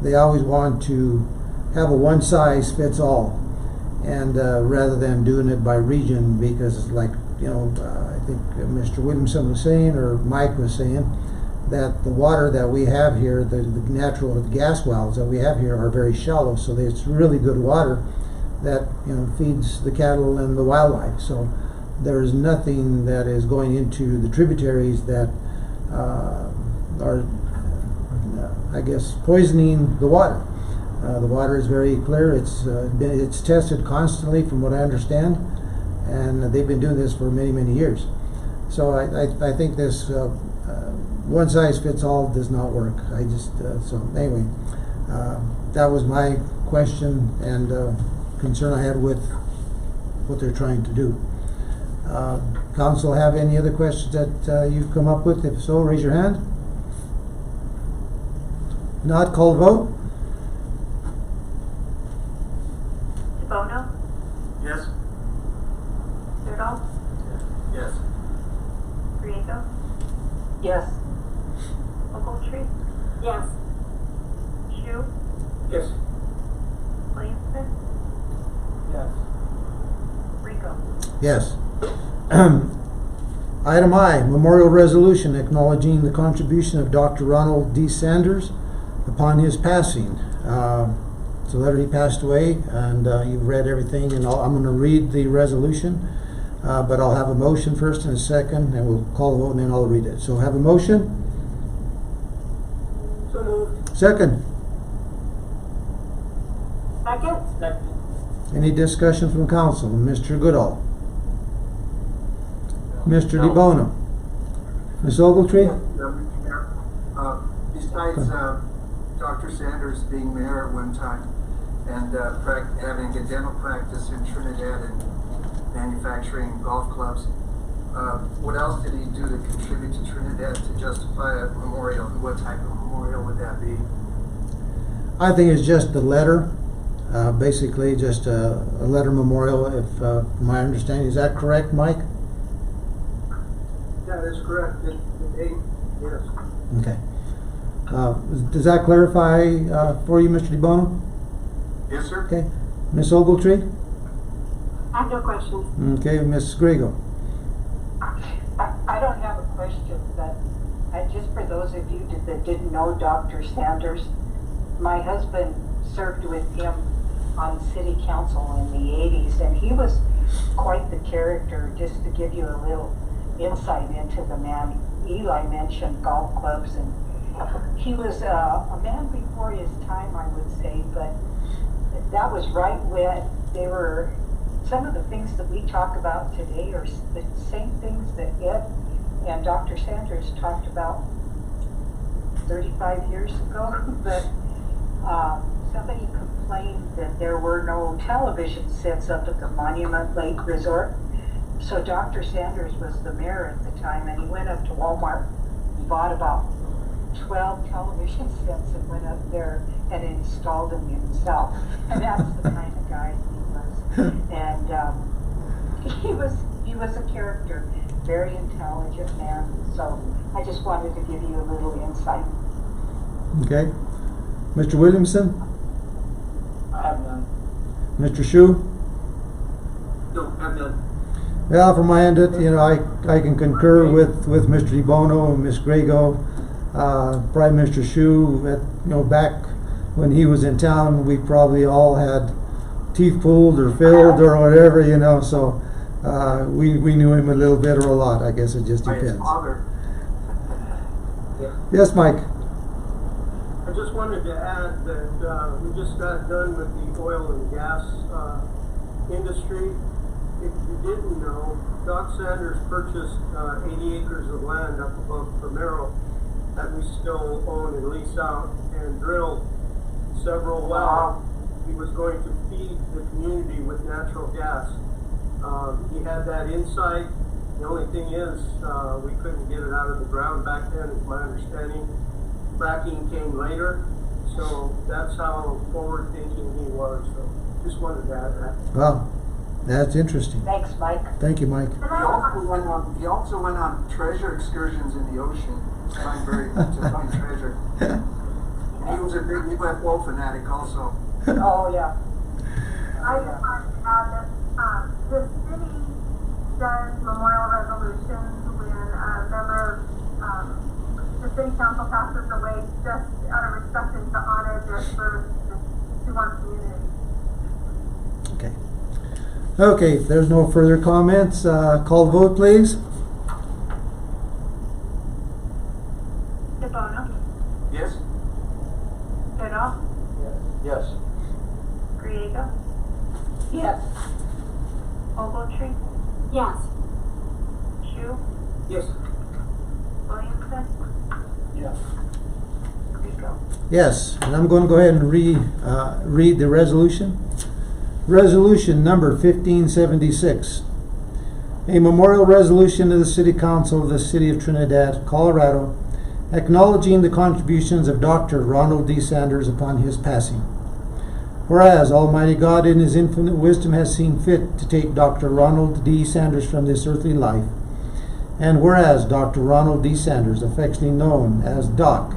They always want to have a one-size-fits-all, and rather than doing it by region, because like, I think Mr. Williamson was saying, or Mike was saying, that the water that we have here, the natural gas wells that we have here are very shallow, so it's really good water that feeds the cattle and the wildlife. So there's nothing that is going into the tributaries that are, I guess, poisoning the water. The water is very clear. It's tested constantly, from what I understand, and they've been doing this for many, many years. So I think this one size fits all does not work. So anyway, that was my question and concern I had with what they're trying to do. Council have any other questions that you've come up with? If so, raise your hand. Not, call the vote. Bono? Yes. Rudolph? Yes. Riego? Yes. Ogletree? Yes. Shu? Yes. Williamson? Yes. Rico? Yes. Item I, memorial resolution acknowledging the contribution of Dr. Ronald D. Sanders upon his passing. It's a letter, he passed away, and you've read everything, and I'm going to read the resolution, but I'll have a motion first and a second, and we'll call the vote, and then I'll read it. So have a motion? So moved. Second. Second? Second. Any discussion from council? Mr. Goodall? Mr. No. DeBono? Ms. Ogletree? Besides Dr. Sanders being mayor at one time and having a dental practice in Trinidad and manufacturing golf clubs, what else did he do to contribute to Trinidad to justify a memorial? What type of memorial would that be? I think it's just the letter, basically just a letter memorial, if my understanding. Is that correct, Mike? That is correct. The date, yes. Okay. Does that clarify for you, Mr. DeBono? Yes, sir. Okay. Ms. Ogletree? I have no questions. Okay, Ms. Grego? I don't have a question, but just for those of you that didn't know Dr. Sanders, my husband served with him on city council in the 80s, and he was quite the character. Just to give you a little insight into the man, Eli mentioned golf clubs, and he was a man before his time, I would say, but that was right when they were, some of the things that we talk about today are the same things that Ed and Dr. Sanders talked about 35 years ago. But somebody complained that there were no television sets up at the Monument Lake Resort. So Dr. Sanders was the mayor at the time, and he went up to Walmart and bought about 12 television sets and went up there and installed them himself. And that's the kind of guy he was. And he was a character, very intelligent man. So I just wanted to give you a little insight. Okay. Mr. Williamson? I have none. Mr. Shu? No, I'm done. Well, from my end, I can concur with Mr. DeBono and Ms. Grego. Probably Mr. Shu, back when he was in town, we probably all had teeth pulled or filled or whatever, so we knew him a little bit or a lot. I guess it just By his depends. father. Yes, Mike? I just wanted to add that we just got done with the oil and gas industry. If you didn't know, Doc Sanders purchased 80 acres of land up above Primero that we still own and lease out, and drilled several wells. He was going to feed the community with natural gas. He had that insight. The only thing is, we couldn't get it out of the ground back then, is my understanding. Fracking came later, so that's how forward-thinking he was. So just wanted to add that. Well, that's interesting. Thanks, Mike. Thank you, Mike. He also went on treasure excursions in the ocean to find treasure. He was a big UFO fanatic also. Oh, yeah. I just wanted to add that the city does memorial resolutions when a member of the city council passes away, just out of respect and to honor their service to our community. Okay. Okay, if there's no further comments, call the vote, please. DeBono, Yes? Goodall, Yes. Griego, Yes. Ogletree, Yes. Shu, Yes. Williamson, Yes. Rico. Yes, and I'm going to go ahead and read the resolution. Resolution number 1576. A memorial resolution of the City Council of the City of Trinidad, Colorado, acknowledging the contributions of Dr. Ronald D. Sanders upon his passing. Whereas Almighty God in His infinite wisdom has seen fit to take Dr. Ronald D. Sanders from this earthly life, and whereas Dr. Ronald D. Sanders, affectionately known as Doc,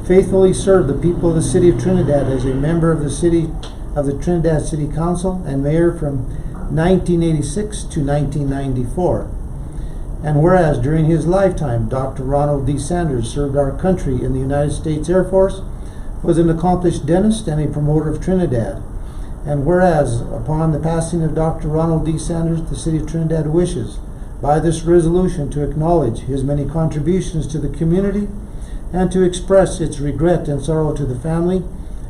faithfully served the people of the City of Trinidad as a member of the Trinidad City Council and mayor from 1986 to 1994. And whereas during his lifetime, Dr. Ronald D. Sanders served our country in the United States Air Force, was an accomplished dentist and a promoter of Trinidad. And whereas upon the passing of Dr. Ronald D. Sanders, the City of Trinidad wishes by this resolution to acknowledge his many contributions to the community and to express its regret and sorrow to the family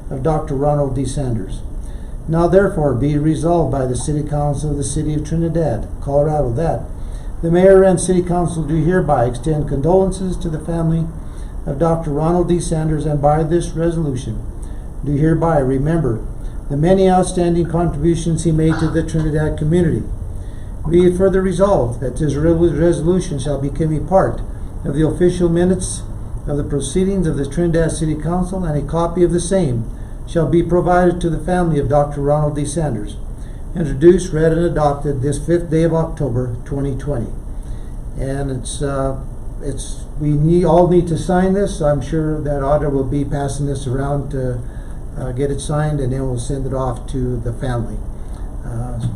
of Dr. Ronald D. Sanders. Now therefore be resolved by the City Council of the City of Trinidad, Colorado, that the Mayor and City Council do hereby extend condolences to the family of Dr. Ronald D. Sanders, and by this resolution do hereby remember the many outstanding contributions he made to the Trinidad community. Be it further resolved that this resolution shall become a part of the official minutes of the proceedings of the Trinidad City Council, and a copy of the same shall be provided to the family of Dr. Ronald D. Sanders. Introduced, read, and adopted this 5th day of October 2020. And we all need to sign this. I'm sure that Audra will be passing this around to get it signed, and then we'll send it off to the family.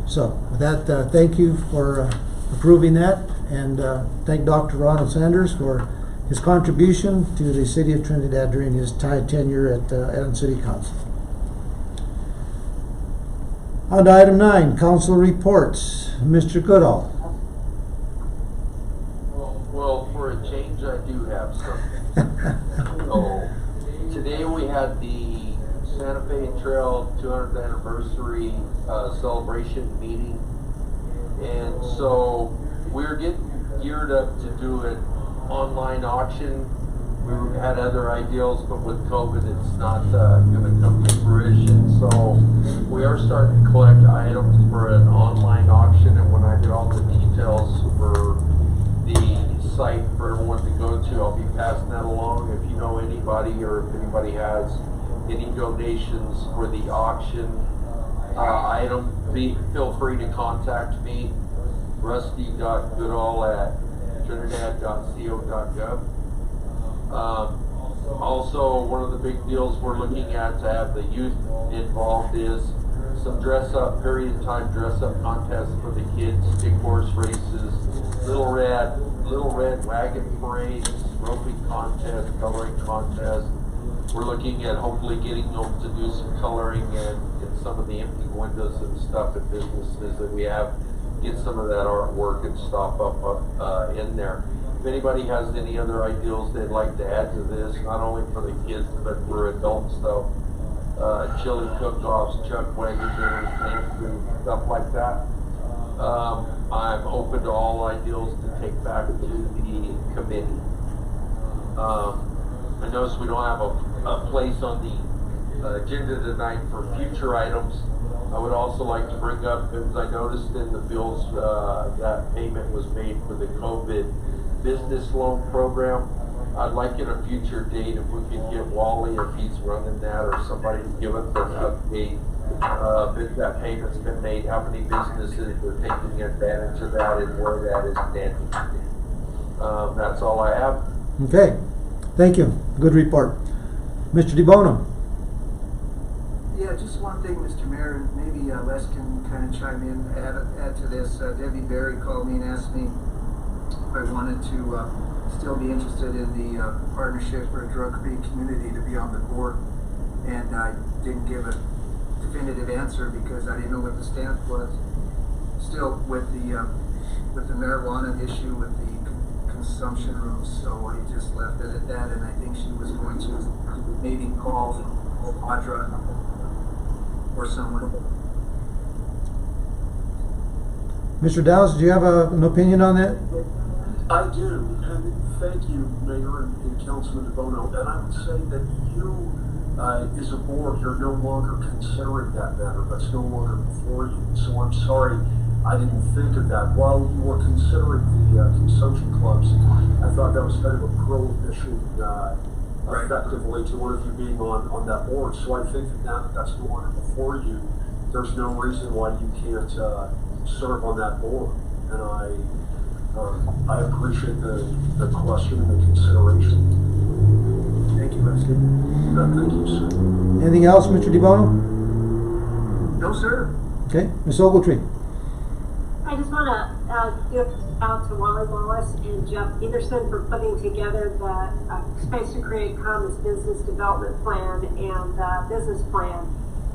So with that, thank you for approving that, and thank Dr. Ronald Sanders for his contribution to the City of Trinidad during his tenure at City Council. On to item 9, council reports. Mr. Goodall. Well, for a change, I do have something. So, today we had the Santa Fe Trail 200th anniversary celebration meeting, and so we're getting geared up to do an online auction. We had other ideals, but with COVID, it's not going to come to fruition. So we are starting to collect items for an online auction, and when I get all the details for the site for everyone to go to, I'll be passing that along. If you know anybody, or if anybody has any donations for the auction item, feel free to contact me, rusty.goodall@trinidad.co.gov. Also, one of the big deals we're looking at to have the youth involved is some period of time dress up contests for the kids, stick horse races, little red wagon parades, roping contest, coloring contest. We're looking at hopefully getting them to do some coloring and get some of the empty windows and stuff at businesses that we have, get some of that artwork and stuff up in there. If anybody has any other ideals they'd like to add to this, not only for the kids but for adults, though, chili cook-offs, chuck wagon dinners, and stuff like that, I'm open to all ideals to take back to the committee. I notice we don't have a place on the agenda tonight for future items. I would also like to bring up, because I noticed in the bills that payment was made for the COVID business loan program. I'd like in a future date if we could get Wally, if he's running that, or somebody to give us an update. If that payment's been made, how many businesses are taking advantage of that, and where that is standing. That's all I have. Okay, thank you. Good report. Mr. DeBono. Yeah, just one thing, Mr. Mayor, maybe Les can kind of chime in, add to this. Debbie Berry called me and asked me if I wanted to still be interested in the Partnership for a Drug-Free Community to be on the board. And I didn't give a definitive answer because I didn't know what the stance was. Still with the marijuana issue with the consumption rooms, so I just left it at that, and I think she was going to maybe call Audra or someone. Mr. Dowse, do you have an opinion on that? I do, and thank you, Mayor and Councilman DeBono. And I would say that you, as a board, you're no longer considering that matter. That's no longer before you. So I'm sorry I didn't think of that. While you were considering the consumption clubs, I thought that was kind of a prohibition effectively to one of you being on that board. So I think that now that that's no longer before you, there's no reason why you can't serve on that board. And I appreciate the question and the consideration. Thank you, Leslie. Thank you, sir. Anything else, Mr. DeBono? No, sir. Okay, Ms. Ogletree. I just want to give out to Wally Wallace and Jeff Peterson for putting together the Space to Create Commons business development plan and business plan.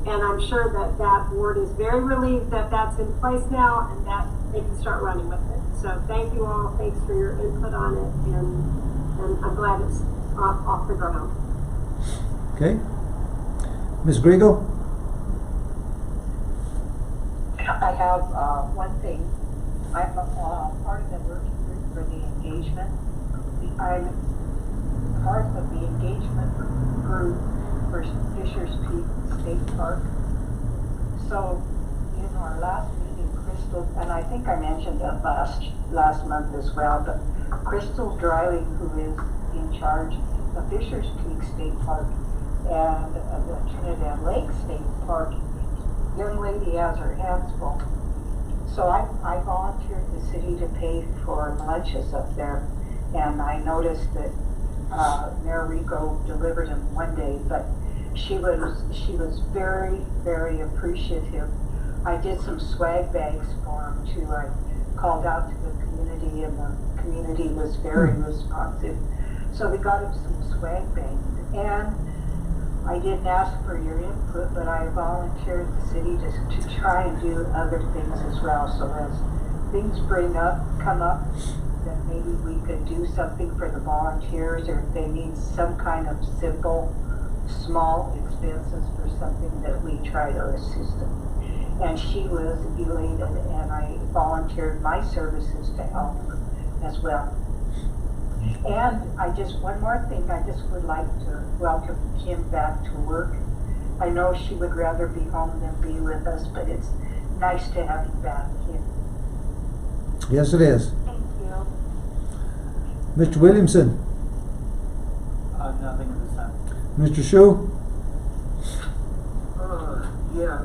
And I'm sure that that board is very relieved that that's in place now and that they can start running with it. So thank you all. Thanks for your input on it. And I'm glad it's off the ground. Okay. Ms. Griego? I have one thing. I'm part of the working group for the engagement. I'm part of the engagement group for Fisher's Peak State Park. So in our last meeting, Crystal, and I think I mentioned it last month as well, but Crystal Dryling, who is in charge of Fisher's Peak State Park and the Trinidad Lake State Park, young lady has her hands full. So I volunteered the city to pay for lunches up there, and I noticed that Mayor Rico delivered them one day, but she was very, very appreciative. I did some swag bags for him too. I called out to the community, and the community was very responsive. So we got him some swag bags, and I didn't ask for your input, but I volunteered the city to try and do other things as well. So as things come up, then maybe we could do something for the volunteers, or if they need some kind of simple, small expenses for something, that we try to assist them. And she was elated, and I volunteered my services to help her as well. And one more thing, I just would like to welcome Kim back to work. I know she would rather be home than be with us, but it's nice to have you back, Kim. Yes, it is. Thank you. Mr. Williamson. Nothing at this time. Mr. Shu. Yeah,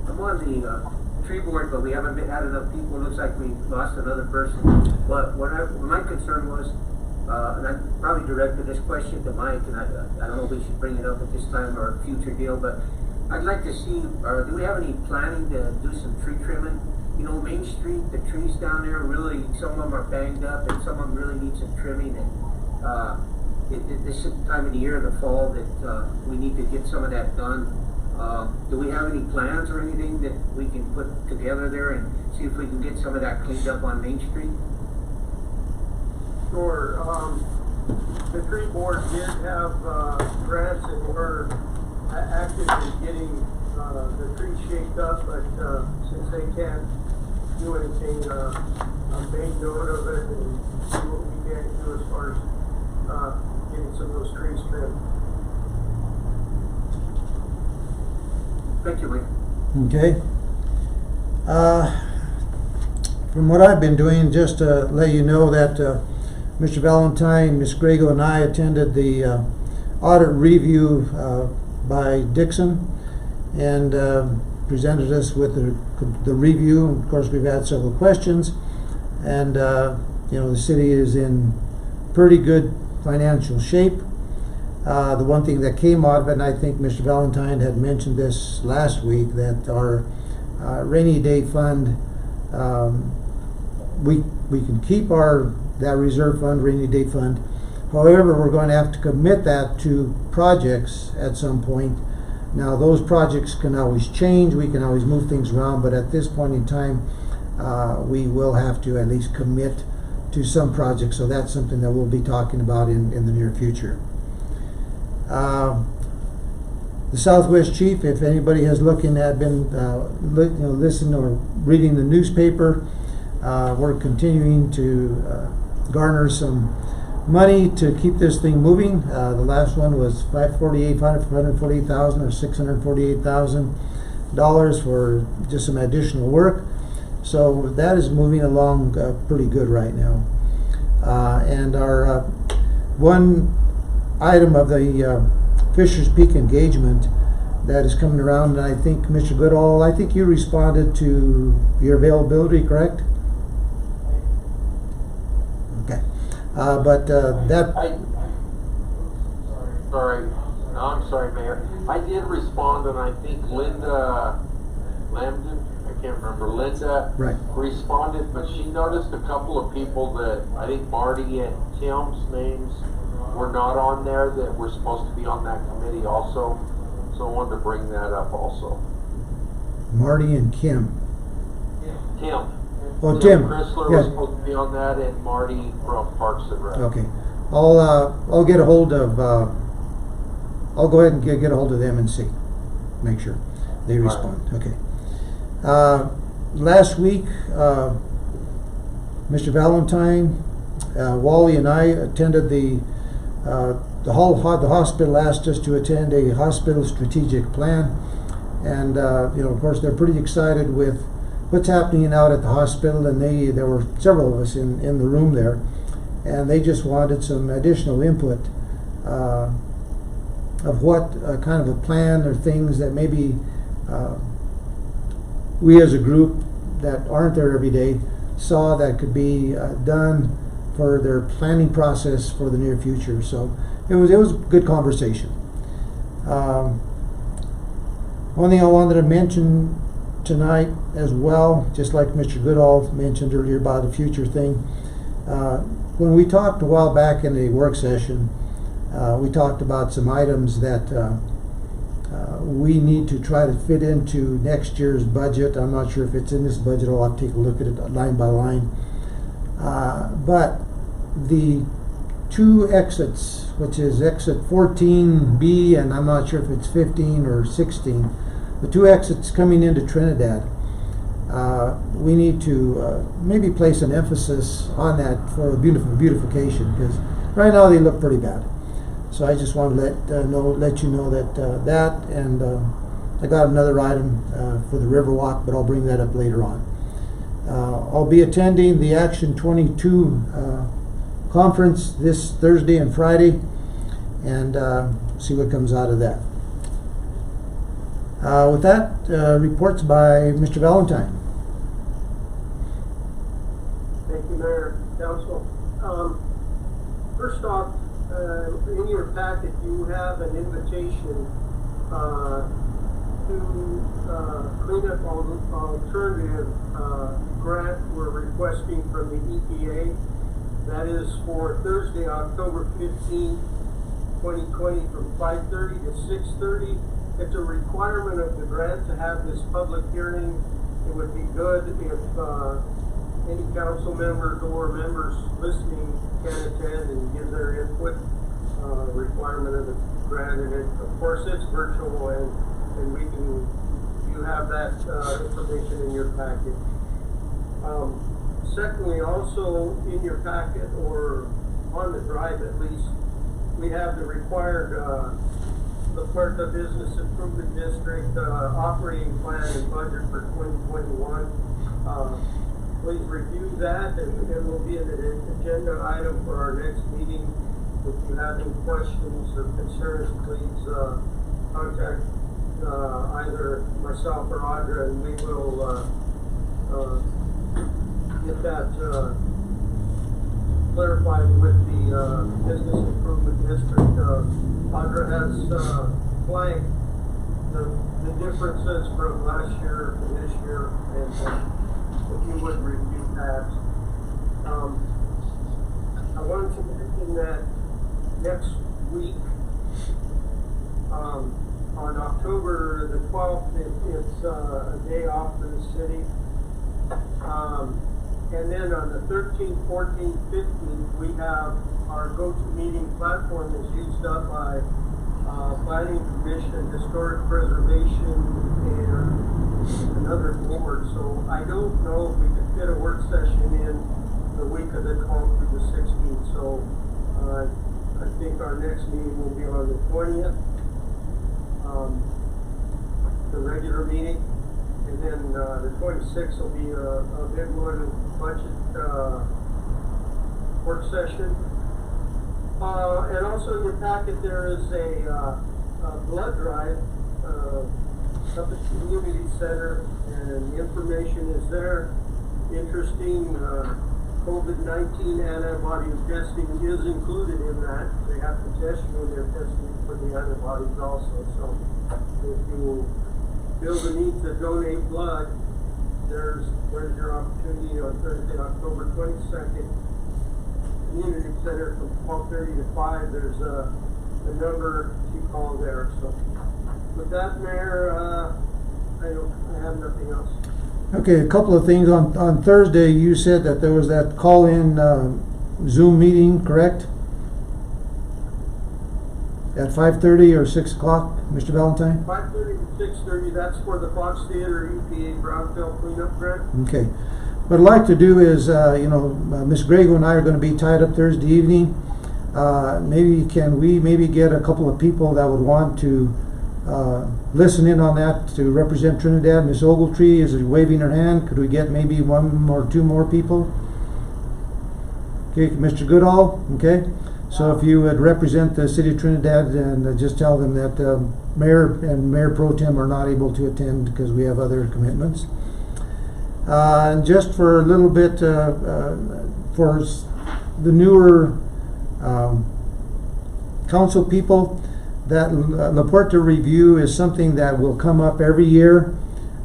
I'm on the tree board, but we haven't had enough people. It looks like we lost another person. But what my concern was, and I probably directed this question to Mike, and I don't know if we should bring it up at this time or a future deal, but I'd like to see, do we have any planning to do some tree trimming? You know, Main Street, the trees down there, really, some of them are banged up, and some of them really need some trimming. And this is the time of the year, the fall, that we need to get some of that done. Do we have any plans or anything that we can put together there and see if we can get some of that cleaned up on Main Street? Sure. The tree board did have grants, and we're actively getting the trees shaped up, but since they can't do anything, I made note of it and see what we can do as far as them. Thank you, Mike. Okay. From what I've been doing, just to let you know that Mr. Valentine, Ms. Grego, and I attended the audit review by Dixon, and presented us with the review. Of course, we've had several questions, and the city is in pretty good financial shape. The one thing that came out of it, and I think Mr. Valentine had mentioned this last week, that our rainy day fund, we can keep that reserve fund, rainy day fund. However, we're going to have to commit that to projects at some point. Now, those projects can always change. We can always move things around, but at this point in time, we will have to at least commit to some projects. So that's something that we'll be talking about in the near future. The Southwest Chief, if anybody has been listening or reading the newspaper, we're continuing to garner some money to keep this thing moving. The last one was $548,000 or $648,000 for just some additional work. So that is moving along pretty good right now. And our one item of the Fisher's Peak engagement that is coming around, and I think Mr. Goodall, I think you responded to your availability, correct? Okay. I'm sorry, Mayor. I did respond, and I think Linda Lambden, I can't remember, Linda responded, but she noticed a couple of people that I think Marty and Tim's names were not on there that were supposed to be on that committee also. So I wanted to bring that up also. Marty and Kim. Tim. Oh, Tim. Chrysler was supposed to be on that, and Marty from Parks and Rec. Okay. I'll get a hold of, I'll go ahead and get a hold of them and see. Make sure they respond. Right. Okay. Last week, Mr. Valentine, Wally, and I attended the hospital asked us to attend a hospital strategic plan, and of course they're pretty excited with what's happening out at the hospital, and there were several of us in the room there, and they just wanted some additional input of what kind of a plan or things that maybe we as a group that aren't there every day saw that could be done for their planning process for the near future. So it was a good conversation. One thing I wanted to mention tonight as well, just like Mr. Goodall mentioned earlier about the future thing, when we talked a while back in the work session, we talked about some items that we need to try to fit into next year's budget. I'm not sure if it's in this budget. I'll have to take a look at it line by line. But the two exits, which is exit 14B, and I'm not sure if it's 15 or 16, the two exits coming into Trinidad, we need to maybe place an emphasis on that for beautification, because right now they look pretty bad. So I just want to let you know that and I got another item for the Riverwalk, but I'll bring that up later on. I'll be attending the Action 22 conference this Thursday and Friday, and see what comes out of that. With that, reports by Mr. Valentine. Thank you, Mayor, Council. First off, in your packet you have an invitation to cleanup alternative grant we're requesting from the EPA. That is for Thursday, October 15th, 2020 from 5:30 to 6:30. It's a requirement of the grant to have this public hearing. It would be good if any council members or members listening can attend and give their input. Requirement of the grant, and of course it's virtual, and you have that information in your packet. Secondly, also in your packet, or on the drive at least, we have the required, La Puerta Business Improvement District, operating plan and budget for 2021. Please review that, and it will be an agenda item for our next meeting. If you have any questions or concerns, please contact either myself or Audra, and we will get that clarified with the Business Improvement District. Audra has flagged the differences from last year to this year, and if you would review that. I wanted to mention that next week, on October the 12th, it's a day off for the city. And then on the 13th, 14th, 15th, we have our go-to-meeting platform is used up by Planning Commission, Historic Preservation, and another board. So I don't know if we could fit a work session in the week of the 12th through the 16th. So I think our next meeting will be on the 20th, the regular meeting. And then the 26th will be a big one, budget work session. And also in your packet there is a blood drive up at the community center, and the information is there. Interesting, COVID-19 antibody testing is included in that. They have to test you when they're testing for the antibodies also. So if you feel the need to donate blood, there's your opportunity on Thursday, October 22nd. Community Center from 12:30 to 5. There's a number to call there. So with that, Mayor, I have nothing else. Okay, a couple of things. On Thursday, you said that there was that call-in Zoom meeting, correct? At 5:30 or 6 o'clock, Mr. Valentine? 5:30 to 6:30. That's for the Fox Theater EPA Brownfield cleanup grant. Okay. What I'd like to do is, Ms. Grego and I are going to be tied up Thursday evening. Can we get a couple of people that would want to listen in on that to represent Trinidad? Ms. Ogletree is waving her hand. Could we get maybe one or two more people? Okay, Mr. Goodall. Okay. So if you would represent the city of Trinidad and just tell them that Mayor and Mayor Pro Tem are not able to attend because we have other commitments. And just for a little bit, for the newer council people, that La Puerta review is something that will come up every year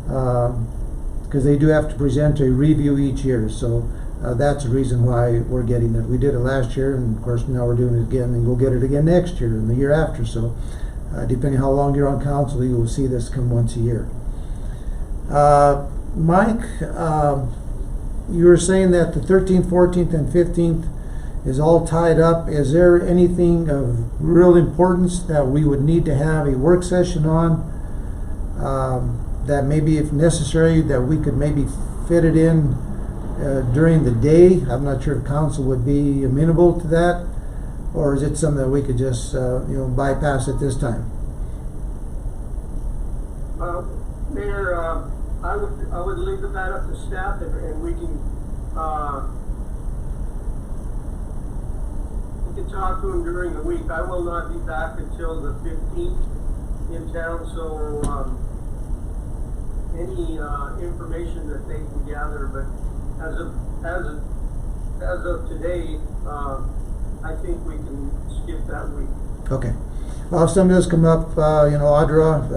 because they do have to present a review each year. So that's the reason why we're getting it. We did it last year, and of course now we're doing it again, and we'll get it again next year and the year after. So depending how long you're on council, you will see this come once a year. Mike, you were saying that the 13th, 14th, and 15th is all tied up. Is there anything of real importance that we would need to have a work session on that maybe, if necessary, that we could maybe fit it in during the day? I'm not sure if council would be amenable to that, or is it something that we could just bypass at this time? Mayor, I would leave that up to staff, and we can talk to them during the week. I will not be back until the 15th in town, so any information that they can gather. But as of today, I think we can skip that week. Okay. Well, if something does come up, Audra,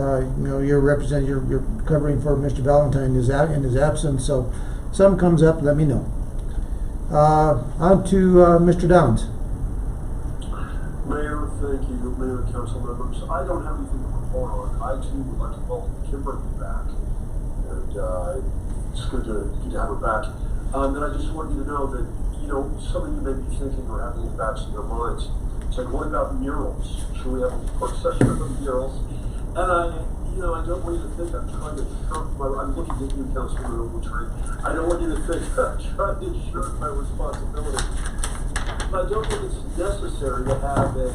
you're covering for Mr. Valentine in his absence. So, if something comes up, let me know. On to Mr. Downs. Mayor, thank you. Mayor, council members. I don't have anything to report on. I too would like to welcome Kimberly back, and it's good to have her back. And I just want you to know that some of you may be thinking or having in the backs of your minds. It's like, what about murals? Should we have a work session on murals? And I don't want you to think I'm trying to shirk I'm looking at you, Councilman Ogletree. I don't want you to think I'm trying to shirk my responsibility. I don't think it's necessary to have a,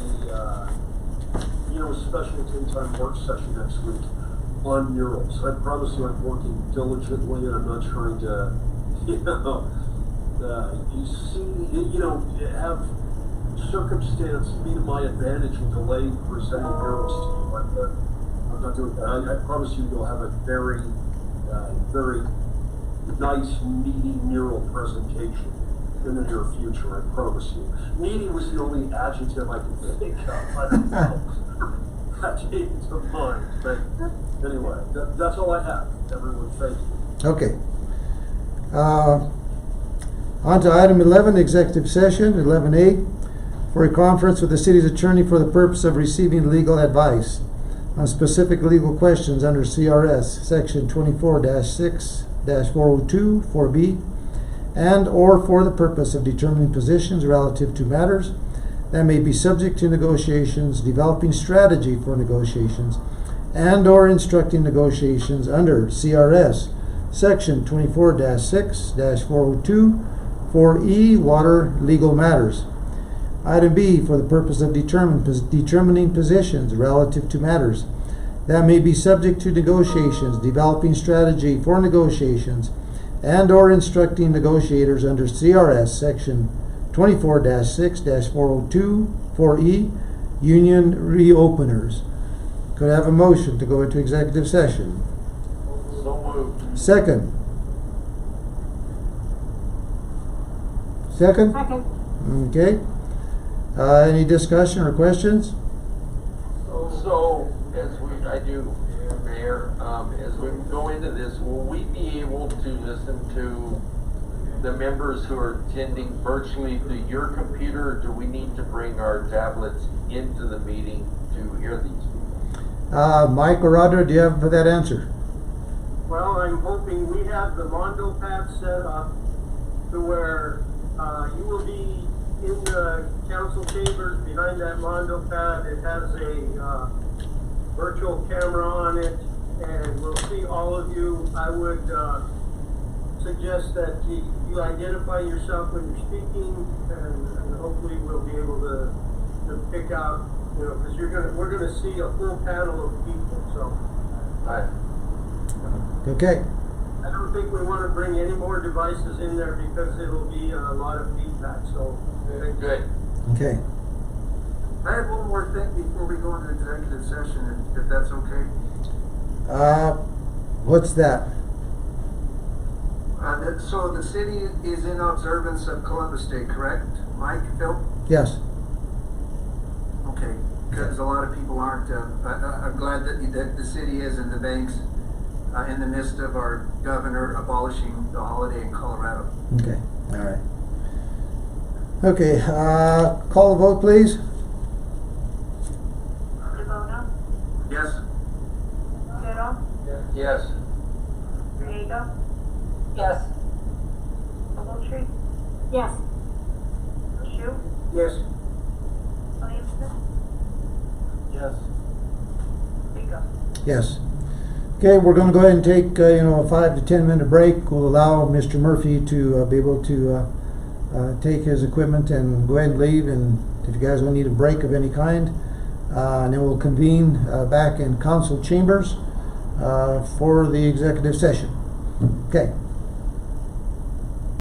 special ten-time work session next week on murals. I promise you I'm working diligently and I'm not trying to, have circumstance be to my advantage and delay presenting murals to you. I'm not doing that. I promise you you'll have a very, very nice, meaty mural presentation in the near future, I promise you. Meaty was the only adjective I could think of. I don't know. That came to mind. But anyway, that's all I have. Everyone, thank you. Okay. On to item 11, executive session, 11A, for a conference with the city's attorney for the purpose of receiving legal advice on specific legal questions under CRS section 24-6-402, 4B, and or for the purpose of determining positions relative to matters that may be subject to negotiations, developing strategy for negotiations, and or instructing negotiations under CRS section 24-6-402, 4E, water legal matters. Item B, for the purpose of determining positions relative to matters that may be subject to negotiations, developing strategy for negotiations, and or instructing negotiators under CRS section 24-6-402, 4E, union reopeners. Could I have a motion to go into executive session? So moved. Second. Second. Okay. Any discussion or questions? So, Mayor, as we go into this, will we be able to listen to the members who are attending virtually through your computer, or do we need to bring our tablets into the meeting to hear these people? Mike or Roger, do you have that answer? Well, I'm hoping we have the Mondo pad set up to where you will be in the council chambers behind that Mondo pad. It has a virtual camera on it, and we'll see all of you. I would suggest that you identify yourself when you're speaking, and hopefully we'll be able to pick out, because we're gonna see a full panel of people. So, Right. Okay. I don't think we want to bring any more devices in there because it'll be a lot of feedback. So, Good. Okay. I have one more thing before we go into executive session, if that's okay. What's that? So the city is in observance of Columbus Day, correct? Mike, Phil? Yes. Okay, because a lot of people aren't. I'm glad that the city is, and the banks in the midst of our governor abolishing the holiday in Colorado. Okay. All right. Okay. Call the vote, please. DeBono, Yes? Kittle, Yes. Riego, Yes. Ogletree, Yes. Shu, yes. Williamson, Yes. Rigo. Yes. Okay, we're going to go ahead and take a 5 to 10 minute break. We'll allow Mr. Murphy to be able to take his equipment and go ahead and leave. And if you guys will need a break of any kind, and then we'll convene back in council chambers for the executive session. Okay.